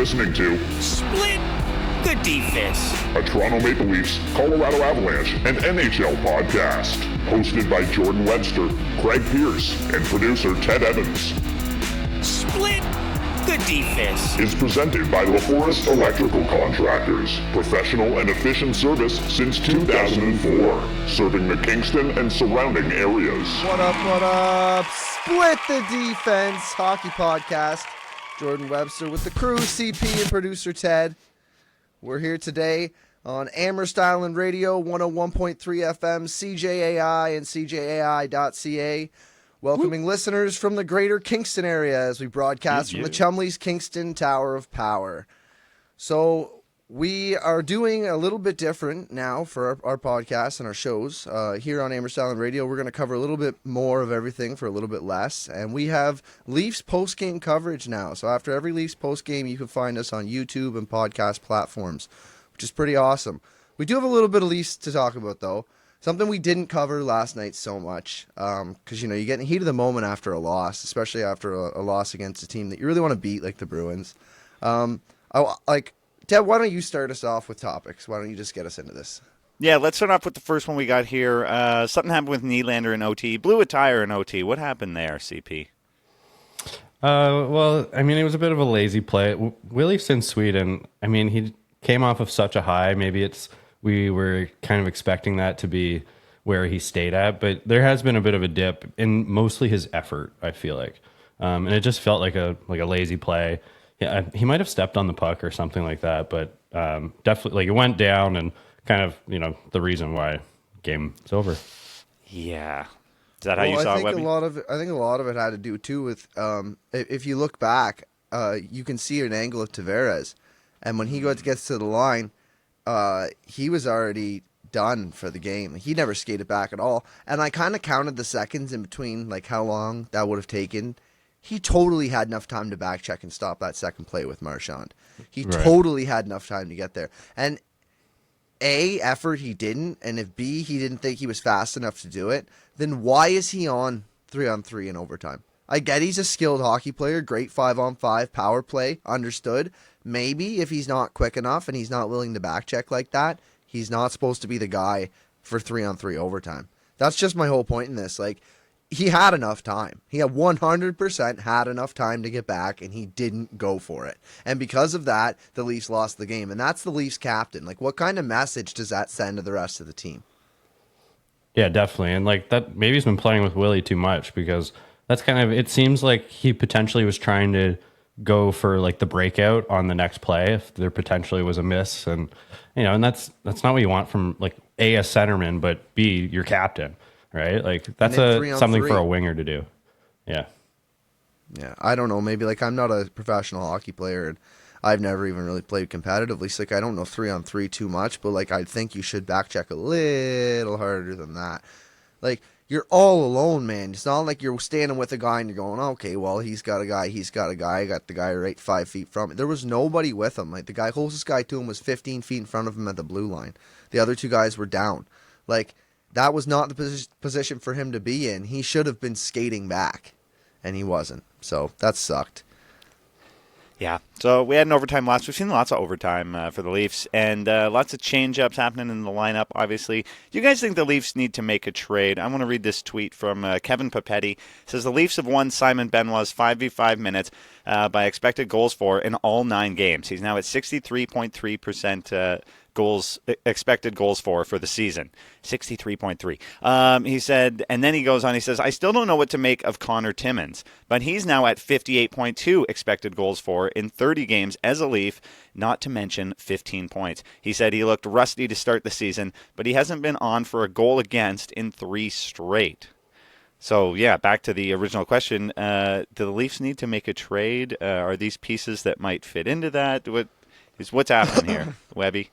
listening to Split the Defense, a Toronto Maple Leafs, Colorado Avalanche, and NHL podcast. Hosted by Jordan Webster, Craig Pearce, and producer Ted Evans. Split the Defense Is presented by LaForest Electrical Contractors. Professional and efficient service since 2004. Serving the Kingston and surrounding areas. What up? Split the Defense hockey podcast. Jordan Webster with the crew, CP and producer Ted. We're here today on Amherst Island Radio, 101.3 FM, CJAI and CJAI.CA. Welcoming listeners from the greater Kingston area as we broadcast from the Chumley's Kingston Tower of Power. So we are doing a little bit different now for our podcast and our shows. Here on Amherst Island Radio, we're going to cover a little bit more of everything for a little bit less. And we have Leafs post-game coverage now. So after every Leafs post-game, you can find us on YouTube and podcast platforms, which is pretty awesome. We do have a little bit of Leafs to talk about, though. Something we didn't cover last night so much, because, you know, you get in the heat of the moment after a loss, especially after a loss against a team that you really want to beat, like the Bruins. Deb, why don't you start us off with topics? Why don't you just get us into this? Yeah, let's start off with the first one we got here. Something happened with Nylander in OT. Blew a tire in OT. What happened there, CP? Well, I mean, it was a bit of a lazy play. Willie's in Sweden. I mean, he came off of such a high. Maybe we were kind of expecting that to be where he stayed at, but there has been a bit of a dip in mostly his effort, I feel like. And it just felt like a lazy play. Yeah, he might have stepped on the puck or something like that, but definitely it went down and kind of, the reason why game is over. Yeah. Is that how you saw it, Webby? I think a lot of it had to do too with if you look back, you can see an angle of Tavares, and when he gets to the line, he was already done for the game. He never skated back at all, and I kind of counted the seconds in between, like how long that would have taken. He totally had enough time to back check and stop that second play with Marchand. He totally had enough time to get there. And A, effort he didn't, and if B, he didn't think he was fast enough to do it, then why is he on 3-on-3 in overtime? I get he's a skilled hockey player, great 5-on-5 power play, understood. Maybe if he's not quick enough and he's not willing to back check like that, he's not supposed to be the guy for 3-on-3 overtime. That's just my whole point in this. Like, he had enough time. He had 100% had enough time to get back, and he didn't go for it. And because of that, the Leafs lost the game. And that's the Leafs captain. Like, what kind of message does that send to the rest of the team? Yeah, definitely. And like that, maybe he's been playing with Willie too much, because that's kind of, it seems like he potentially was trying to go for like the breakout on the next play if there potentially was a miss. And, and that's not what you want from like A centerman, but B, your captain. Right, like that's something for a winger to do. Yeah. I don't know. Maybe like I'm not a professional hockey player, and I've never even really played competitively. So like I don't know 3-on-3 too much, but like I think you should back check a little harder than that. Like you're all alone, man. It's not like you're standing with a guy and you're going, okay, well he's got a guy. I got the guy right 5 feet from him. There was nobody with him. Like the closest guy to him was 15 feet in front of him at the blue line. The other two guys were down. Like. That was not the position for him to be in. He should have been skating back, and he wasn't. So that sucked. Yeah. So we had an overtime loss. We've seen lots of overtime for the Leafs, and lots of change-ups happening in the lineup, obviously. Do you guys think the Leafs need to make a trade? I want to read this tweet from Kevin Papetti. It says, the Leafs have won Simon Benoit's 5v5 minutes by expected goals for in all 9 games. He's now at 63.3% expected goals for the season. 63.3. He said, and then he goes on, he says, I still don't know what to make of Connor Timmins, but he's now at 58.2 expected goals for in 30 games as a Leaf, not to mention 15 points. He said he looked rusty to start the season, but he hasn't been on for a goal against in 3 straight. So, yeah, back to the original question. Do the Leafs need to make a trade? Are these pieces that might fit into that? What's happening here, Webby?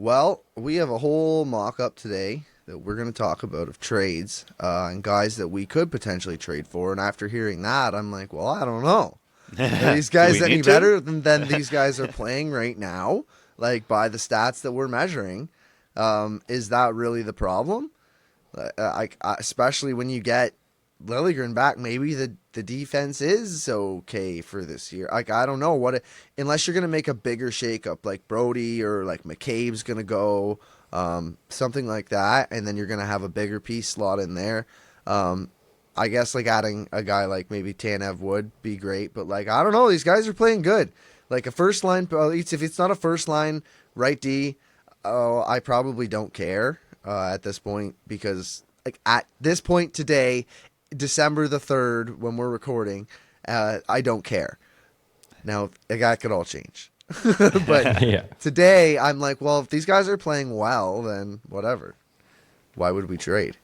Well, we have a whole mock-up today that we're going to talk about of trades and guys that we could potentially trade for. And after hearing that, I'm like, well, I don't know. Are these guys any better than these guys are playing right now? Like, by the stats that we're measuring, is that really the problem? Especially when you get Liljegren back, maybe the defense is okay for this year. Like, I don't know unless you're gonna make a bigger shakeup, like Brody or like McCabe's gonna go, something like that, and then you're gonna have a bigger piece slot in there. I guess like adding a guy like maybe Tanev would be great, but like I don't know, these guys are playing good. Like a first line, if it's not a first line right D, I probably don't care at this point, because like at this point today, December the 3rd, when we're recording, I don't care. Now, that could all change. But Yeah. today, I'm like, well, if these guys are playing well, then whatever. Why would we trade?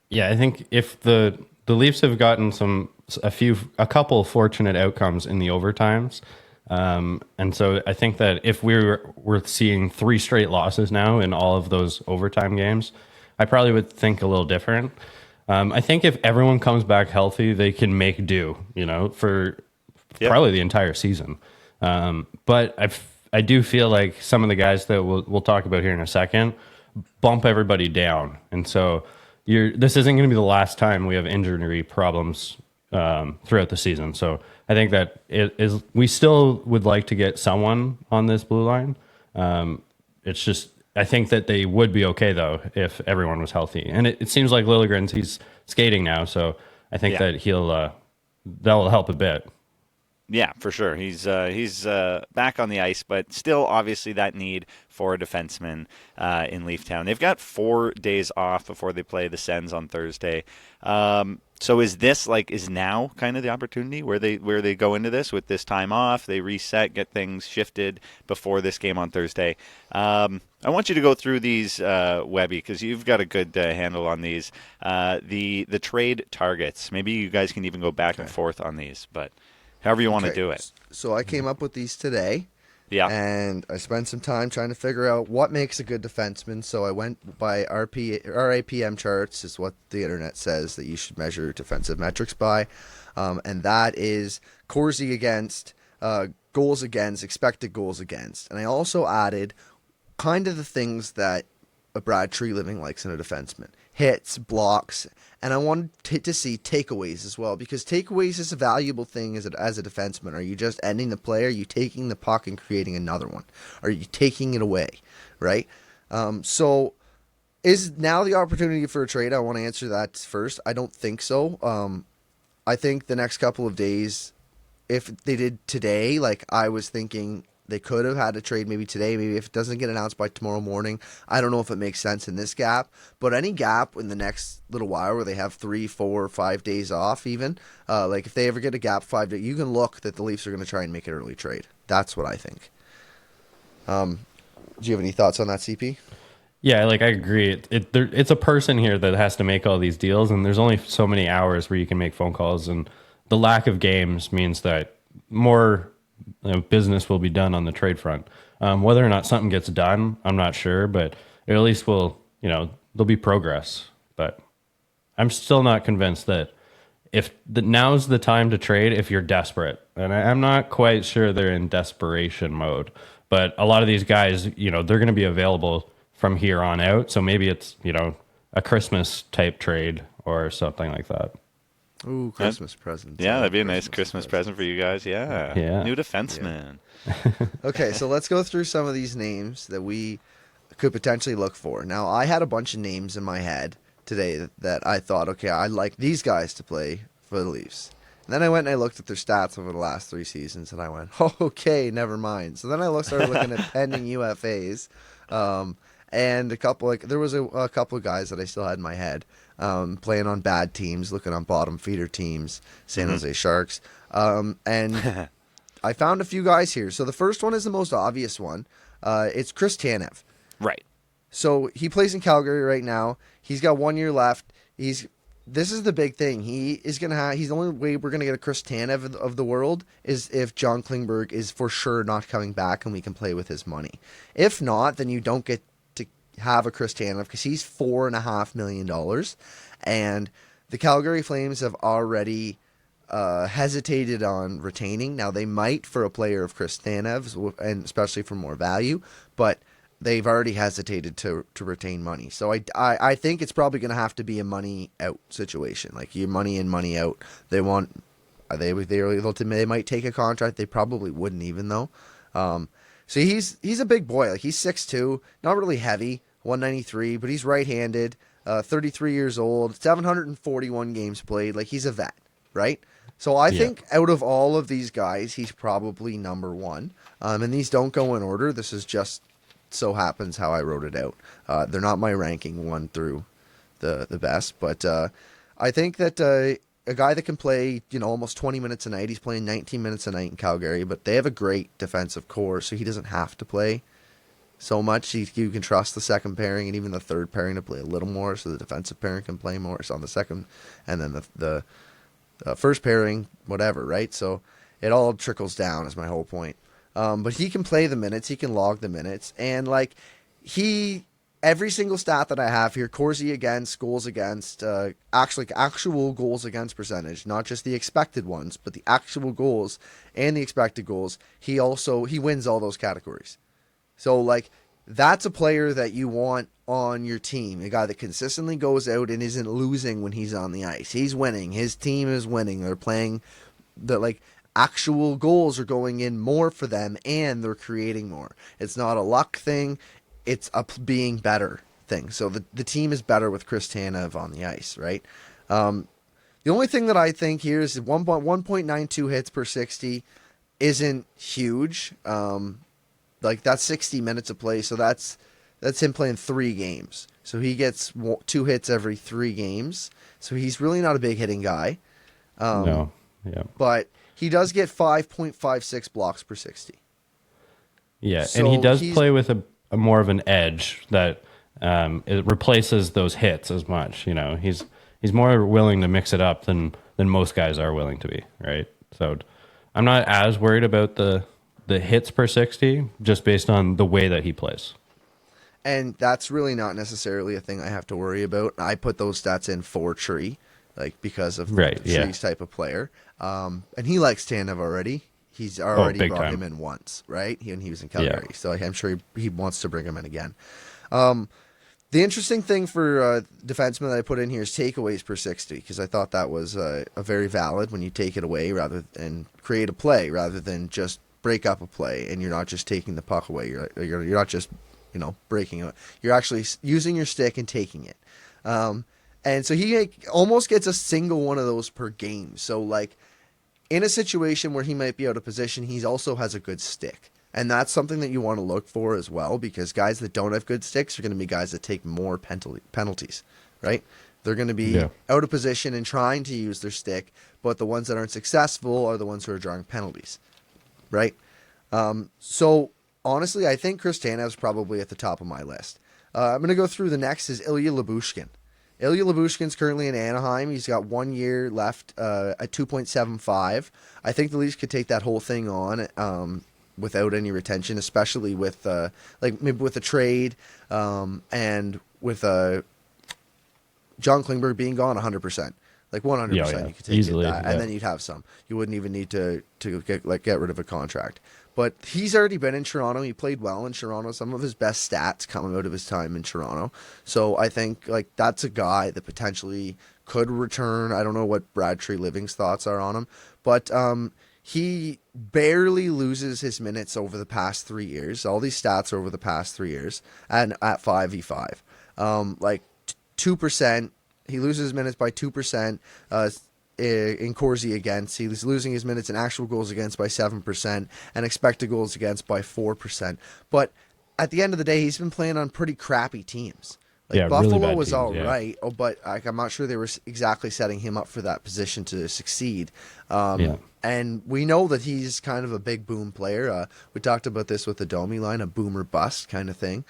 Yeah, I think if the Leafs have gotten a couple fortunate outcomes in the overtimes, and so I think that if we're seeing 3 straight losses now in all of those overtime games, I probably would think a little different. I think if everyone comes back healthy, they can make do, for probably the entire season. But I do feel like some of the guys that we'll talk about here in a second bump everybody down, and so this isn't going to be the last time we have injury problems throughout the season. So I think that we still would like to get someone on this blue line. It's just, I think that they would be okay though if everyone was healthy, and it seems like he's skating now, so I think that that'll help a bit. Yeah, for sure. He's back on the ice, but still obviously that need for a defenseman in Leaftown. They've got 4 days off before they play the Sens on Thursday. So is now kind of the opportunity where they go into this with this time off, they reset, get things shifted before this game on Thursday. I want you to go through these, Webby, because you've got a good handle on these. The trade targets. Maybe you guys can even go back and forth on these, but however you want to do it. So I came up with these today. Yeah. And I spent some time trying to figure out what makes a good defenseman. So I went by RAPM charts, is what the internet says that you should measure defensive metrics by. And that is Corsi against, goals against, expected goals against. And I also added kind of the things that a Brad Treliving likes in a defenseman. Hits, blocks, and I wanted to see takeaways as well, because takeaways is a valuable thing as a defenseman. Are you just ending the play? Are you taking the puck and creating another one? Are you taking it away, right? So is now the opportunity for a trade? I want to answer that first. I don't think so. I think the next couple of days, if they did today, like I was thinking they could have had a trade maybe today, maybe if it doesn't get announced by tomorrow morning. I don't know if it makes sense in this gap, but any gap in the next little while where they have 3, 4, 5 days off even, like if they ever get a gap 5 days, you can look that the Leafs are going to try and make an early trade. That's what I think. Do you have any thoughts on that, CP? Yeah, I agree. It's a person here that has to make all these deals, and there's only so many hours where you can make phone calls, and the lack of games means that more business will be done on the trade front. Whether or not something gets done, I'm not sure, but at least there'll be progress. But I'm still not convinced that now's the time to trade if you're desperate. And I'm not quite sure they're in desperation mode. But a lot of these guys, they're going to be available from here on out. So maybe it's, a Christmas type trade or something like that. Ooh, Christmas present. Yeah, that'd be a nice Christmas present for you guys. Yeah. New defenseman. Yeah. Okay, so let's go through some of these names that we could potentially look for. Now, I had a bunch of names in my head today that I thought, okay, I'd like these guys to play for the Leafs. And then I went and I looked at their stats over the last 3 seasons, and I went, okay, never mind. So then I started looking at pending UFAs, and there was a couple of guys that I still had in my head. Playing on bad teams, looking on bottom feeder teams, San Jose Sharks. And I found a few guys here. So the first one is the most obvious one. It's Chris Tanev. Right. So he plays in Calgary right now. He's got 1 year left. This is the big thing. He's the only way we're gonna get a Chris Tanev of the world is if John Klingberg is for sure not coming back and we can play with his money. If not, then you don't get have a Chris Tanev because he's $4.5 million, and the Calgary Flames have already hesitated on retaining. Now they might for a player of Chris Tanev's, and especially for more value, but they've already hesitated to retain money. So I think it's probably going to have to be a money out situation, like your money in, money out. They want they might take a contract. They probably wouldn't even though. So he's a big boy. Like he's 6'2", not really heavy, 193, but he's right-handed, 33 years old, 741 games played. Like he's a vet, right? So I think out of all of these guys, he's probably number one. And these don't go in order. This is just so happens how I wrote it out. They're not my ranking 1 through the best, but I think that a guy that can play, almost 20 minutes a night. He's playing 19 minutes a night in Calgary, but they have a great defensive core, so he doesn't have to play so much. You can trust the second pairing and even the third pairing to play a little more, so the defensive pairing can play more. So on the second, and then the first pairing, whatever, right? So it all trickles down is my whole point. But he can play the minutes, he can log the minutes, and every single stat that I have here, Corsi against, goals against, actual goals against percentage, not just the expected ones, but the actual goals and the expected goals, he wins all those categories. So that's a player that you want on your team, a guy that consistently goes out and isn't losing when he's on the ice. He's winning, his team is winning, they're playing actual goals are going in more for them and they're creating more. It's not a luck thing, it's a being better thing. So the team is better with Chris Tanev on the ice, right? The only thing that I think here is 1.92 hits per 60 isn't huge. That's 60 minutes of play, so that's him playing 3 games. So he gets 2 hits every 3 games. So he's really not a big hitting guy. No, yeah. But he does get 5.56 blocks per 60. Yeah, So and he does play with a more of an edge that it replaces those hits as much. He's more willing to mix it up than most guys are willing to be, right? So I'm not as worried about the hits per 60 just based on the way that he plays. And that's really not necessarily a thing I have to worry about. I put those stats in for Tree, because of Tree's type of player. And he likes Tanev already. He's already brought him in once, right? When he was in Calgary. Yeah. So I'm sure he wants to bring him in again. The interesting thing for defenseman that I put in here is takeaways per 60, because I thought that was a very valid when you take it away and create a play rather than just break up a play, and you're not just taking the puck away. You're not just breaking it. You're actually using your stick and taking it. And so he almost gets a single one of those per game. So in a situation where he might be out of position, he also has a good stick. And that's something that you want to look for as well, because guys that don't have good sticks are going to be guys that take more penalties, right? They're going to be out of position and trying to use their stick, but the ones that aren't successful are the ones who are drawing penalties, right? So honestly, I think Chris Tanev is probably at the top of my list. I'm going to go through the next is Ilya Lyubushkin. Ilya Lyubushkin's currently in Anaheim. He's got 1 year left at 2.75. I think the Leafs could take that whole thing on without any retention, especially with maybe with a trade and with John Klingberg being gone 100%. 100%, you could take easily, that, and then you'd have some. You wouldn't even need to get rid of a contract. But he's already been in Toronto. He played well in Toronto. Some of his best stats coming out of his time in Toronto. So I think that's a guy that potentially could return. I don't know what Brad Treliving's thoughts are on him, but he barely loses his minutes over the past 3 years. All these stats are over the past 3 years, and at 5v5, 2%. He loses minutes by 2%. In Corsi against, he's losing his minutes in actual goals against by 7% and expected goals against by 4%. But at the end of the day, he's been playing on pretty crappy teams. Buffalo really was teams, all right, but I'm not sure they were exactly setting him up for that position to succeed. And we know that he's kind of a big boom player. We talked about this with the Domi line, a boomer bust kind of thing.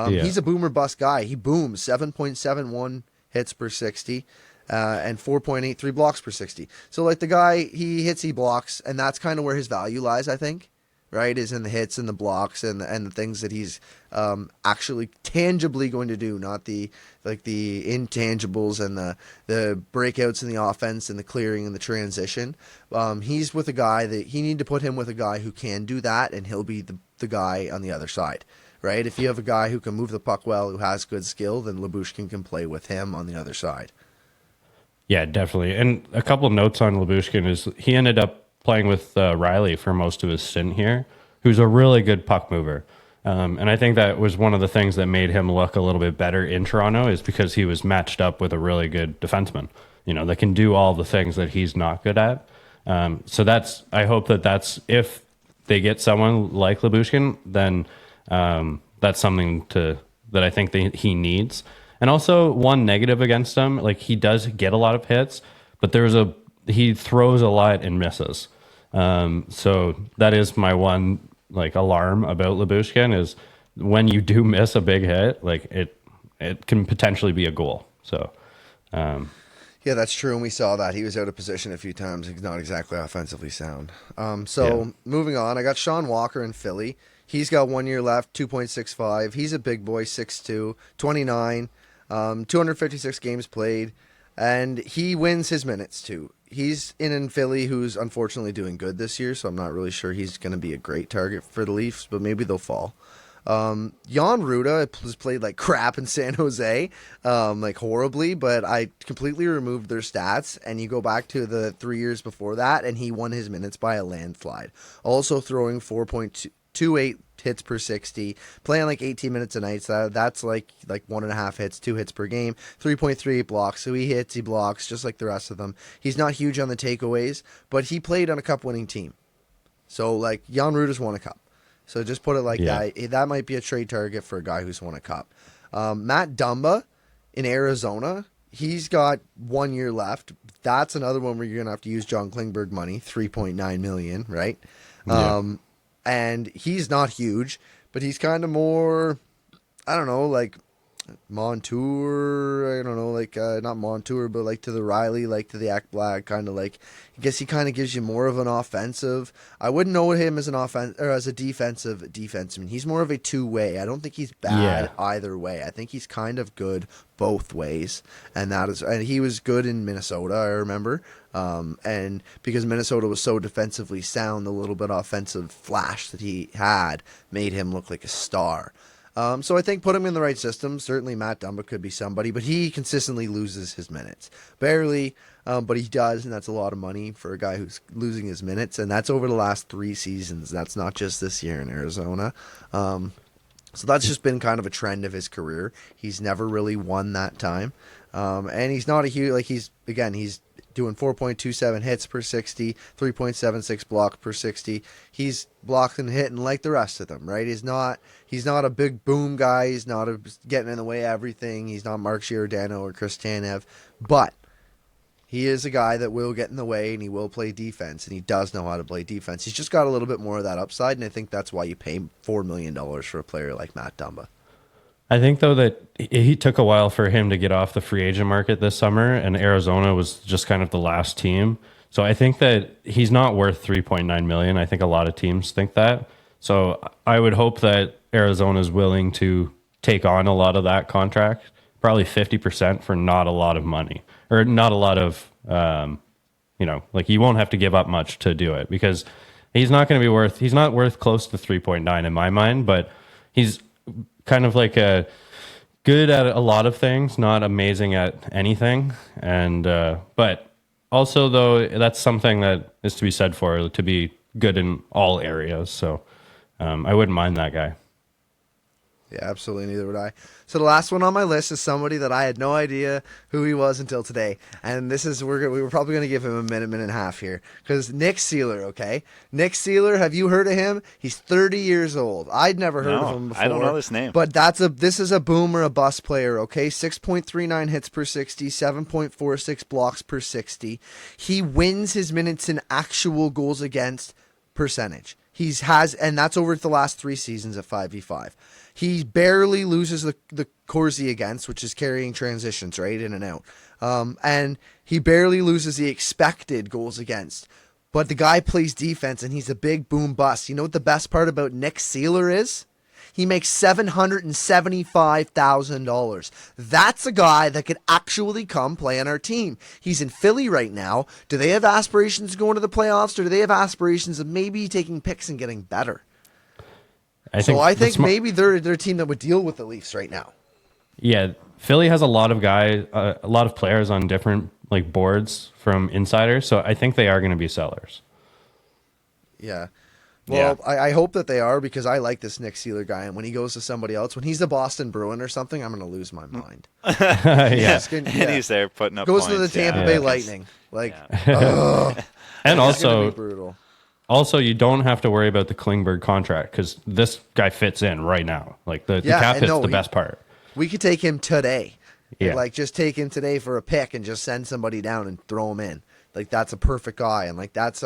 He's a boomer bust guy. He booms 7.71 hits per 60. And 4.83 blocks per 60. So the guy, he hits, he blocks, and that's kind of where his value lies, I think, right? Is in the hits and the blocks and the things that he's actually tangibly going to do, not the intangibles and the breakouts in the offense and the clearing and the transition. He's with a guy that he need to put him with a guy who can do that, and he'll be the guy on the other side. right? If you have a guy who can move the puck well, who has good skill, then Lyubushkin can play with him on the other side. Yeah, definitely. And a couple of notes on Lyubushkin is he ended up playing with Riley for most of his stint here, who's a really good puck mover. And I think that was one of the things that made him look a little bit better in Toronto is because he was matched up with a really good defenseman, that can do all the things that he's not good at. So I hope that's, if they get someone like Lyubushkin, then that's something that I think he needs. And also one negative against him, like he does get a lot of hits, but he throws a lot and misses. So that is my one like alarm about Lyubushkin is when you do miss a big hit, like it can potentially be a goal. So yeah, that's true, and we saw that he was out of position a few times. He's not exactly offensively sound. Moving on, I got Sean Walker in Philly. He's got 1 year left, 2.65. He's a big boy, 6'2", 29. 256 games played, and he wins his minutes too. He's in Philly, who's unfortunately doing good this year, so I'm not really sure he's going to be a great target for the Leafs, but maybe they'll fall. Jan Ruda has played like crap in San Jose, like horribly, but I completely removed their stats, and you go back to the 3 years before that, and he won his minutes by a landslide. Also throwing 4.28 hits per 60, playing like 18 minutes a night. So that's like 1.5 hits, 2 hits per game, 3.38 blocks. So he hits, he blocks, just like the rest of them. He's not huge on the takeaways, but he played on a cup-winning team. So like Jan Ruda's won a cup. So just put it like that. That might be a trade target for a guy who's won a cup. Matt Dumba in Arizona, he's got 1 year left. That's another one where you're gonna have to use John Klingberg money, $3.9 million, right? And he's not huge, but he's kind of more, I don't know, like Montour, I don't know, like not Montour, but like to the Riley, like to the Ekblad, kind of like, I guess he kind of gives you more of an offensive. I wouldn't know him as an offense or as a defensive defenseman. He's more of a two-way. I don't think he's bad either way. I think he's kind of good both ways, and he was good in Minnesota, I remember. And because Minnesota was so defensively sound, the little bit offensive flash that he had made him look like a star. So I think put him in the right system. Certainly Matt Dumba could be somebody, but he consistently loses his minutes. Barely, but he does, and that's a lot of money for a guy who's losing his minutes, and that's over the last 3 seasons. That's not just this year in Arizona. So that's just been kind of a trend of his career. He's never really won that time. And he's not a huge, like he's doing 4.27 hits per 60, 3.76 block per 60. He's blocked and hitting like the rest of them, right? He's not a big boom guy. He's not getting in the way of everything. He's not Mark Giordano or Chris Tanev, but he is a guy that will get in the way, and he will play defense, and he does know how to play defense. He's just got a little bit more of that upside, and I think that's why you pay $4 million for a player like Matt Dumba. I think, though, that he took a while for him to get off the free agent market this summer, and Arizona was just kind of the last team. So I think that he's not worth $3.9 million. I think a lot of teams think that. So I would hope that Arizona is willing to take on a lot of that contract, probably 50% for not a lot of money, or not a lot of, like you won't have to give up much to do it, because he's not worth close to 3.9 in my mind, but he's kind of like a good at a lot of things, not amazing at anything. And but also, though, that's something that is to be said for to be good in all areas. So I wouldn't mind that guy. Yeah, absolutely. Neither would I. So the last one on my list is somebody that I had no idea who he was until today, and this is we were probably going to give him a minute and a half here, because Nick Seeler. Okay, Nick Seeler. Have you heard of him? He's 30 years old. I'd never heard of him before. I don't know this name, but this is a boom or a bust player. Okay, 6.39 hits per 60, 7.46 blocks per 60. He wins his minutes in actual goals against percentage. And that's over the last 3 seasons at 5v5. He barely loses the Corsi against, which is carrying transitions, right, in and out. And he barely loses the expected goals against. But the guy plays defense, and he's a big boom bust. You know what the best part about Nick Seeler is? He makes $775,000. That's a guy that could actually come play on our team. He's in Philly right now. Do they have aspirations of going to the playoffs, or do they have aspirations of maybe taking picks and getting better? I think maybe they're a team that would deal with the Leafs right now. Yeah, Philly has a lot of a lot of players on different like boards from insiders, so I think they are going to be sellers. Yeah. Well, yeah. I hope that they are, because I like this Nick Seeler guy, and when he goes to somebody else, when he's the Boston Bruin or something, I'm going to lose my mind. Yeah. And he's there putting up goes points. To the Tampa Bay Lightning. Like, and also, brutal. Also, you don't have to worry about the Klingberg contract, because this guy fits in right now. Like the cap hit's the best part. We could take him today. Yeah. Like, just take him today for a pick and just send somebody down and throw him in. Like, that's a perfect guy, and like that's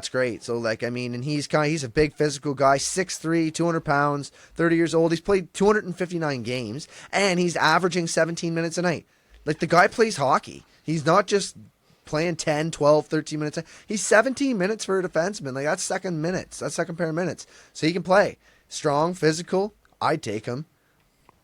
great. So like, I mean, and he's a big physical guy, 6'3", 200 pounds, 30 years old. He's played 259 games, and he's averaging 17 minutes a night. Like, the guy plays hockey. He's not just playing 10, 12, 13 minutes. He's 17 minutes for a defenseman. Like, that's second pair of minutes. So he can play. Strong, physical. I'd take him.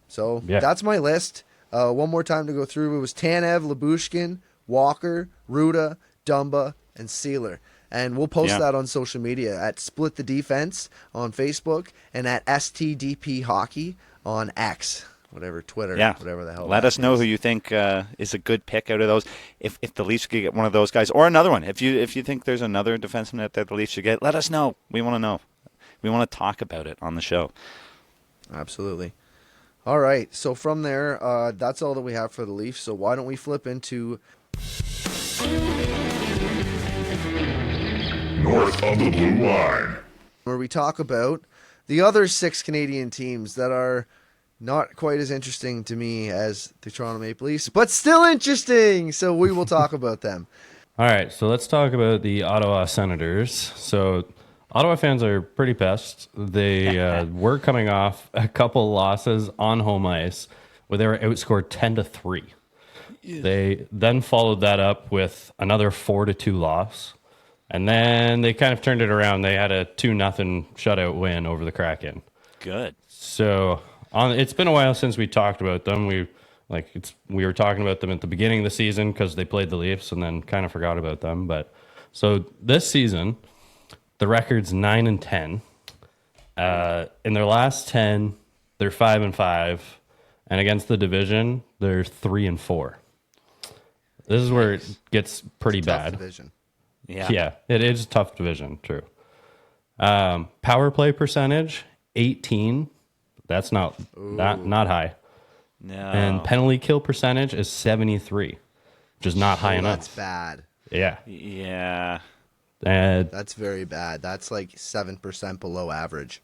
So that's my list. One more time to go through. It was Tanev, Lyubushkin, Walker, Ruda, Dumba, and Seeler. And we'll post that on social media at Split the Defense on Facebook and at STDP Hockey on X, whatever, Twitter, whatever the hell. Let us know who you think is a good pick out of those. If the Leafs could get one of those guys or another one, if you think there's another defenseman out there the Leafs should get, let us know. We want to know. We want to talk about it on the show. Absolutely. All right. So from there, that's all that we have for the Leafs. So why don't we flip into North of the Blue Line, where we talk about the other 6 Canadian teams that are not quite as interesting to me as the Toronto Maple Leafs, but still interesting. So we will talk about them. All right. So let's talk about the Ottawa Senators. So Ottawa fans are pretty pissed. They were coming off a couple losses on home ice where they were outscored 10-3. They then followed that up with another 4-2 loss. And then they kind of turned it around. They had a 2-0 shutout win over the Kraken. Good. So it's been a while since we talked about them. We were talking about them at the beginning of the season because they played the Leafs, and then kind of forgot about them. But so this season, the record's 9-10. In their last 10, they're 5-5, and against the division, they're 3-4. This is where it gets pretty bad. Division. Yeah, it is a tough division, true. Power play percentage, 18. That's not high. No. And penalty kill percentage is 73, which is not high enough. That's bad. Yeah. Yeah. That's very bad. That's like 7% below average.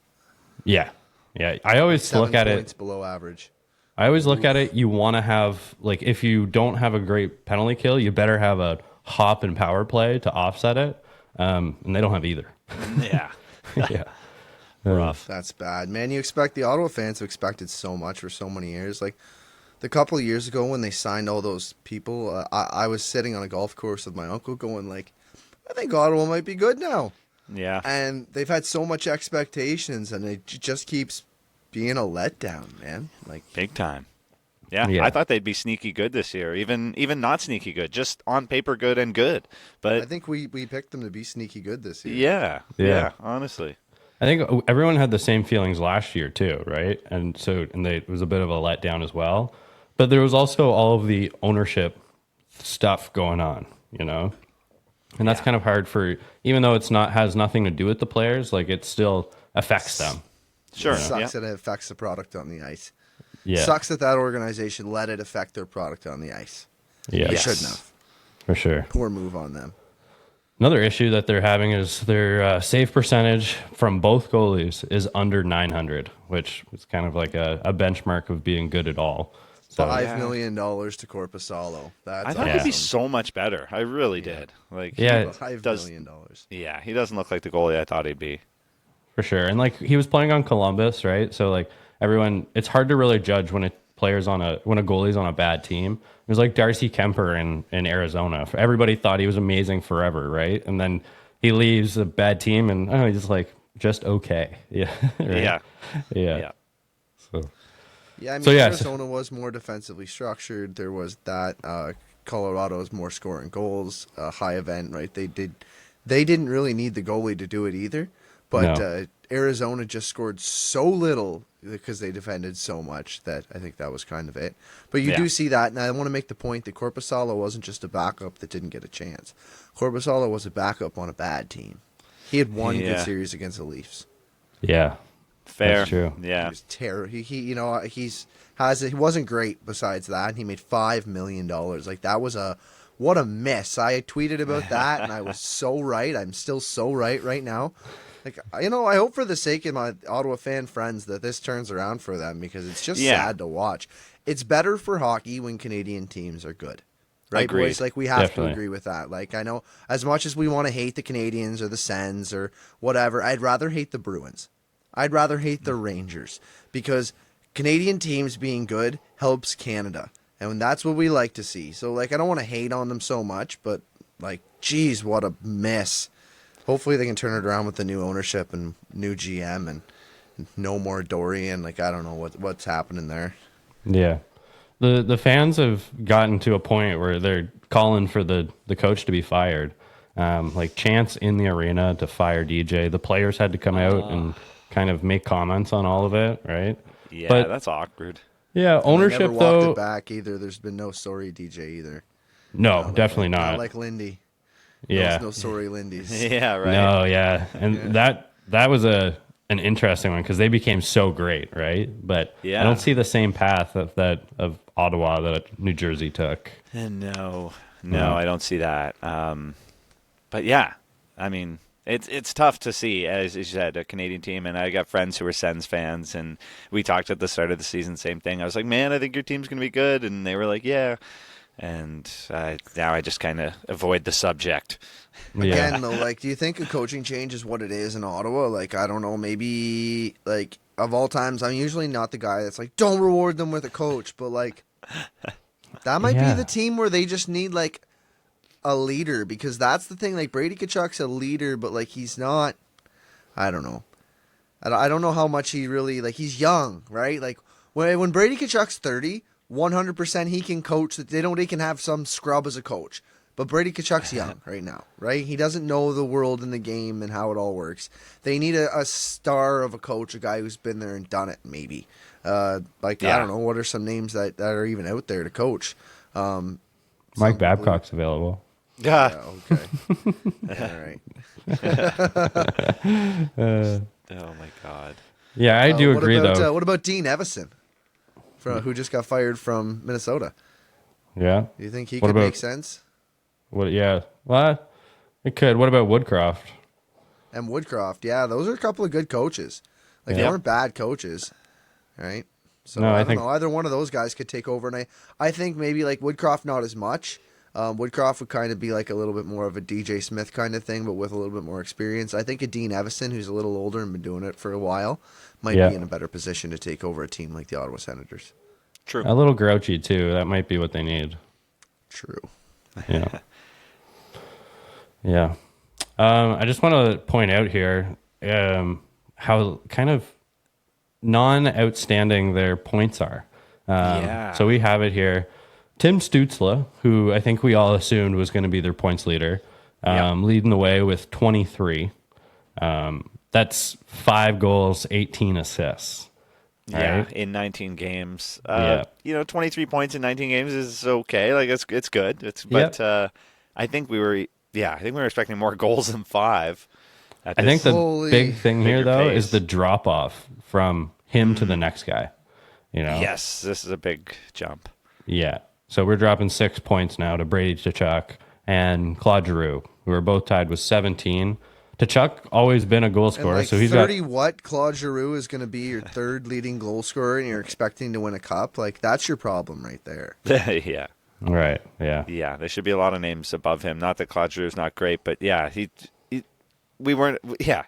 Yeah. Yeah. I always look at it. 7 points below average. I always look at it. You want to have, like, if you don't have a great penalty kill, you better have a hop and power play to offset it. And they don't have either. Yeah. Yeah. Rough. That's bad, man. You expect the Ottawa fans have expected so much for so many years. Like the couple of years ago when they signed all those people, I was sitting on a golf course with my uncle going like, I think Ottawa might be good now. Yeah. And they've had so much expectations, and it just keeps being a letdown, man. Like big time. Yeah, I thought they'd be sneaky good this year, even not sneaky good, just on paper good and good. But I think we picked them to be sneaky good this year. Yeah, honestly. I think everyone had the same feelings last year too, right? And it was a bit of a letdown as well. But there was also all of the ownership stuff going on, you know? And that's kind of hard for, even though has nothing to do with the players, like it still affects them. Sure. It sucks that it affects the product on the ice. Yeah. Sucks that organization let it affect their product on the ice. Yeah. They shouldn't have. For sure. Poor move on them. Another issue that they're having is their save percentage from both goalies is under 900, which is kind of like a benchmark of being good at all. So, $5 million to Korpisalo. I thought it'd be so much better. I really did. Like, $5 million. Yeah, he doesn't look like the goalie I thought he'd be. For sure. And like he was playing on Columbus, right? So like everyone, it's hard to really judge when a goalie's on a bad team. It was like Darcy Kemper in Arizona. Everybody thought he was amazing forever, right? And then he leaves a bad team, and he's like just okay. Yeah. Right? Yeah. So. Yeah, I mean, Arizona was more defensively structured. There was that. Colorado was more scoring goals, high event, right? They didn't really need the goalie to do it either. But Arizona just scored so little because they defended so much that I think that was kind of it. But you do see that, and I want to make the point that Korpisalo wasn't just a backup that didn't get a chance. Korpisalo was a backup on a bad team. He had one good series against the Leafs. Yeah, Fair. that's true. Yeah. He was terrible. He wasn't great besides that. He made $5 million. Like, that was what a miss. I tweeted about that, and I was so right. I'm still so right now. Like, I hope for the sake of my Ottawa fan friends that this turns around for them, because it's just sad to watch. It's better for hockey when Canadian teams are good. Right, Agreed. boys? Like, we have Definitely. to agree with that. Like, I know as much as we want to hate the Canadians or the Sens or whatever, I'd rather hate the Bruins. I'd rather hate the Rangers, because Canadian teams being good helps Canada. And that's what we like to see. So, like, I don't want to hate on them so much, but, like, geez, what a mess. Hopefully they can turn it around with the new ownership and new GM and no more Dorian. Like, I don't know what's happening there. Yeah. The fans have gotten to a point where they're calling for the coach to be fired. Like, chants in the arena to fire DJ. The players had to come out and kind of make comments on all of it, right? Yeah, But that's awkward. yeah, They ownership never walked though. it back either. There's been no sorry DJ either. No, definitely Not not. like Lindy. Yeah. No sorry Lindy's. Yeah, right. No, yeah, and that was an interesting one because they became so great, right? But Yeah. I don't see the same path of Ottawa that New Jersey took. No, I don't see that. But yeah, I mean, it's tough to see, as you said, a Canadian team. And I got friends who are Sens fans, and we talked at the start of the season, same thing. I was like, man, I think your team's going to be good. And they were like, yeah. And now I just kind of avoid the subject. Yeah, Again, though, like, do you think a coaching change is what it is in Ottawa? Like, I don't know, maybe, like, of all times, I'm usually not the guy that's like, don't reward them with a coach, but, like, that might be the team where they just need, like, a leader, because that's the thing. Like, Brady Tkachuk's a leader, but, like, he's not, I don't know. I don't know how much he really, like, he's young, right? Like, when Brady Tkachuk's 30, 100% he can coach. They can have some scrub as a coach. But Brady Tkachuk's young right now, right? He doesn't know the world and the game and how it all works. They need a star of a coach, a guy who's been there and done it, maybe. I don't know, what are some names that are even out there to coach? Mike Babcock's available. Yeah, okay. All right. Oh my God. Yeah, I do agree though. What about Dean Evison, who just got fired from Minnesota? Yeah. Do you think he What could about- make sense? What? Yeah. Well, it could. What about Woodcroft? And Woodcroft, yeah, those are a couple of good coaches. Like, they Yeah. weren't bad coaches, right? So No, I I don't think- know. Either one of those guys could take over, and I think maybe like Woodcroft not as much. Woodcroft would kind of be like a little bit more of a DJ Smith kind of thing, but with a little bit more experience. I think a Dean Evison, who's a little older and been doing it for a while, might Yeah. be in a better position to take over a team like the Ottawa Senators. True. A little grouchy too. That might be what they need. True. Yeah. Yeah. I just want to point out here how kind of non-outstanding their points are. Yeah. So we have it here. Tim Stützle, who I think we all assumed was going to be their points leader, leading the way with 23. That's 5 goals, 18 assists. Yeah, Right? in 19 games. Yeah. 23 points in 19 games is okay. Like, it's good. I think we were expecting more goals than 5. I think the Holy- big thing here, Bigger though, pace. is the drop off from him to the next guy. You know? Yes, this is a big jump. Yeah. So we're dropping 6 points now to Brady Tkachuk and Claude Giroux, who are both tied with 17. Tkachuk always been a goal And scorer, like so he's 30 what? Claude Giroux is going to be your third leading goal scorer, and you're expecting to win a cup? Like, that's your problem right there. Yeah. got right. Yeah. Yeah, there should be a lot of names above him. Not that Claude Giroux is not great, but yeah,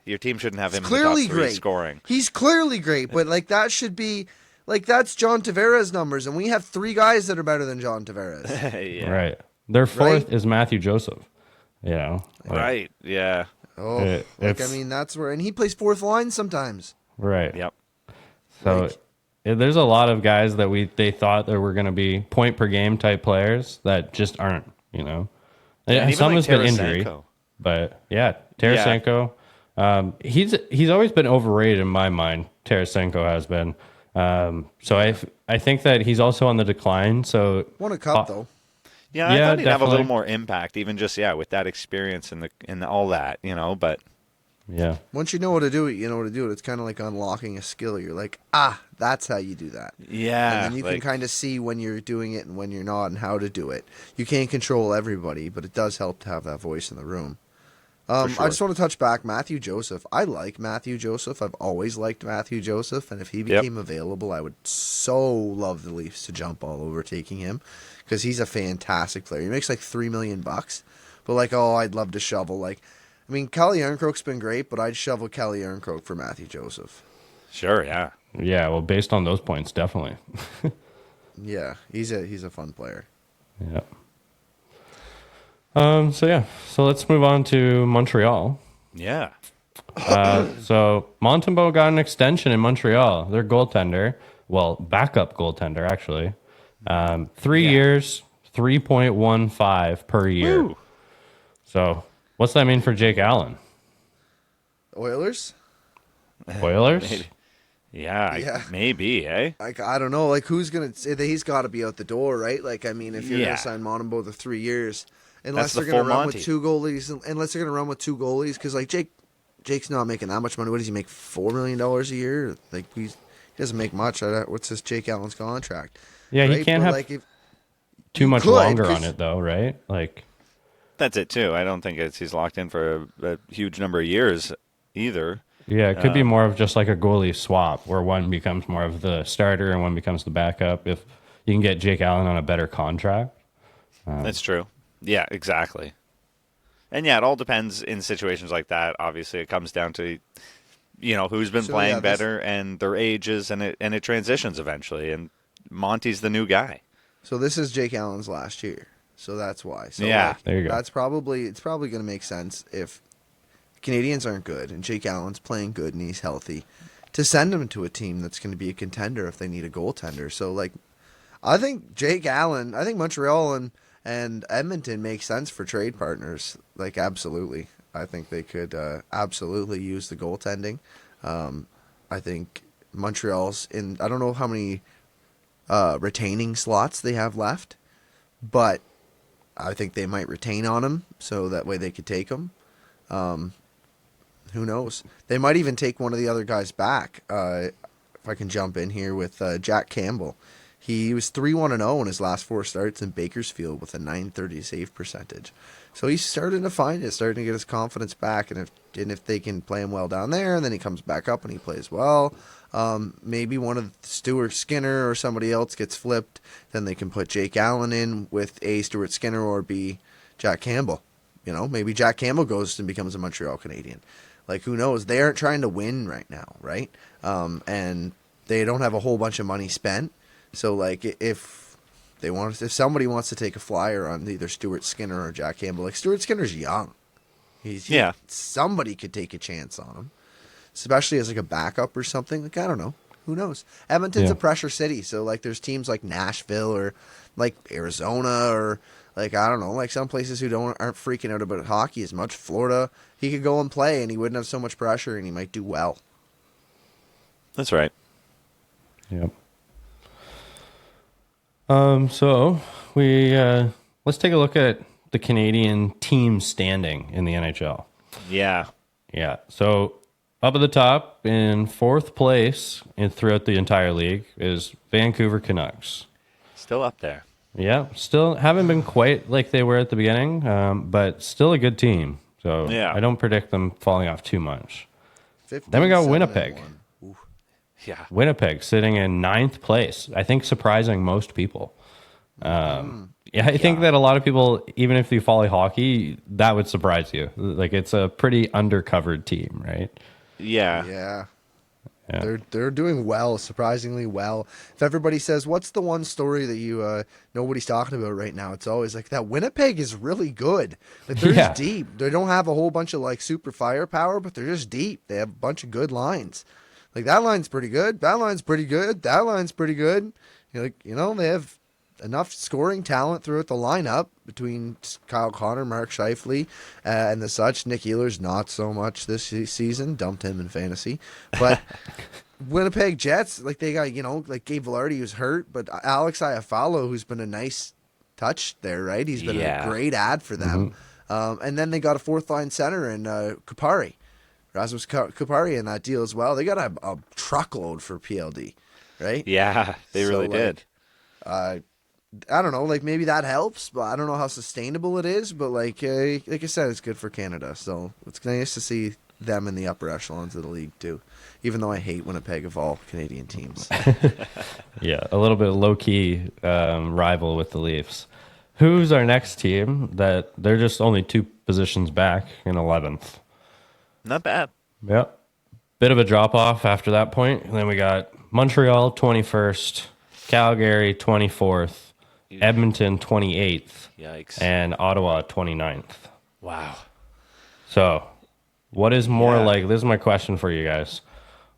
your team shouldn't have him in the Clearly top 3 great. scoring. He's clearly great, but like that should be like that's John Tavares numbers, and we have 3 guys that are better than John Tavares. Yeah. Right. Their fourth Right? is Matthew Joseph. You know? Like, Right. Yeah. Oh, It- like I it's- mean that's where, and he plays fourth line sometimes. Right. Yep. So Like- there's a lot of guys that they thought that were going to be point per game type players that just aren't, you know? And even Some like has been injury, Tarasenko. but yeah, Tarasenko. He's always been overrated in my mind. Tarasenko has been. So I think that he's also on the decline. So Won a cup though. Yeah, I Yeah, thought he'd have a little definitely. more impact, even just with that experience and all that, But yeah, Once you know what to do it, you know what to do it. It's kind of like unlocking a skill. You're like, that's how you do that. yeah, And then you can kind of see when you're doing it and when you're not and how to do it. You can't control everybody, but it does help to have that voice in the room. sure. I just want to touch back Matthew Joseph. I like Matthew Joseph. I've always liked Matthew Joseph, and if he became available, I would so love the Leafs to jump all over taking him because he's a fantastic player. He makes like $3 million, but like, I'd love to shovel. Like, I mean, Kelly Yarncroke's been great, but I'd shovel Kelly Yarncroke for Matthew Joseph. Sure, yeah. yeah. Well, based on those points, definitely. Yeah, he's a fun player. Yeah. So let's move on to Montreal. Yeah. So Montembeault got an extension in Montreal. Their goaltender, backup goaltender actually, 3 years, 3.15 per year. Woo. So what's that mean for Jake Allen? Oilers? Oilers? Yeah. Maybe, eh? Like, I don't know. Like, who's gonna say that he's got to be out the door, right? Like, I mean, if you're Yeah. gonna sign Montembeault to 3 years, unless That's the they're gonna full run Monty. with two goalies, because like Jake's not making that much money. What does he make? $4 million a year? Like, he doesn't make much. What's this Jake Allen's contract? Yeah, he Right? can't But, have like, if, too much could, longer 'cause- on it though, right? Like, That's it too. I don't think he's locked in for a huge number of years either. yeah, it could be more of just like a goalie swap where one becomes more of the starter and one becomes the backup. If you can get Jake Allen on a better contract. That's true. Yeah, exactly. And yeah, it all depends in situations like that. Obviously, it comes down to who's been So, playing yeah, this- better and their ages, and it transitions eventually. And Monty's the new guy. So this is Jake Allen's last year. So that's why. So Yeah. like, There you go. it's probably going to make sense if Canadians aren't good and Jake Allen's playing good and he's healthy to send him to a team that's going to be a contender if they need a goaltender. So like, I think Montreal and Edmonton make sense for trade partners. Like, absolutely. I think they could absolutely use the goaltending. I think Montreal's in. I don't know how many retaining slots they have left, but I think they might retain on him so that way they could take him. Who knows? They might even take one of the other guys back. If I can jump in here with Jack Campbell. He was 3-1-0 in his last 4 starts in Bakersfield with a .930 save percentage. So he's starting to find it, starting to get his confidence back. And if they can play him well down there, and then he comes back up and he plays well, maybe one of Stuart Skinner or somebody else gets flipped. Then they can put Jake Allen in with A. Stuart Skinner or B. Jack Campbell. Maybe Jack Campbell goes and becomes a Montreal Canadian. Like, who knows? They aren't trying to win right now, right? And they don't have a whole bunch of money spent. So, like, if somebody wants to take a flyer on either Stuart Skinner or Jack Campbell, like, Stuart Skinner's young. Somebody could take a chance on him, especially as like a backup or something. Like, I don't know. Who knows? Edmonton's a pressure city, so like, there's teams like Nashville or like Arizona or like, I don't know, like some places who aren't freaking out about hockey as much. Florida, he could go and play and he wouldn't have so much pressure and he might do well. That's right. Yep. So we let's take a look at the Canadian team standing in the NHL. Yeah. Yeah. So up at the top in 4th place throughout the entire league is Vancouver Canucks. Still up there. Yeah. Still haven't been quite like they were at the beginning, but still a good team. So Yeah. I don't predict them falling off too much. Then we got 15-7-1. Winnipeg. Yeah. Winnipeg sitting in 9th place. I think surprising most people. Yeah, I think that a lot of people, even if you follow hockey, that would surprise you. Like, it's a pretty undercovered team, right? Yeah. Yeah. Yeah. They're doing well, surprisingly well. If everybody says, what's the one story that nobody's talking about right now, it's always like that Winnipeg is really good. Like, they're Yeah. just deep. They don't have a whole bunch of like super firepower, but they're just deep. They have a bunch of good lines. Like, that line's pretty good. That line's pretty good. That line's pretty good. They have enough scoring talent throughout the lineup between Kyle Connor, Mark Scheifele, and the such. Nick Ehlers not so much this season. Dumped him in fantasy, but. Winnipeg Jets, like they got, like Gabe Velarde who's hurt, but Alex Iafallo, who's been a nice touch there, right? He's been a great ad for them. And then they got a fourth line center in Kupari, Rasmus Kupari in that deal as well. They got a truckload for PLD, right? Yeah, they really did. I don't know, like maybe that helps, but I don't know how sustainable it is. But like I said, it's good for Canada, so it's nice to see them in the upper echelons of the league too. Even though I hate Winnipeg of all Canadian teams. Yeah, a little bit low-key rival with the Leafs. Who's our next team that they're just only 2 positions back in 11th? Not bad. Yep. Bit of a drop-off after that point. And then we got Montreal 21st, Calgary 24th, Edmonton 28th, Yikes. and Ottawa 29th. Wow. So, what is more like? This is my question for you guys.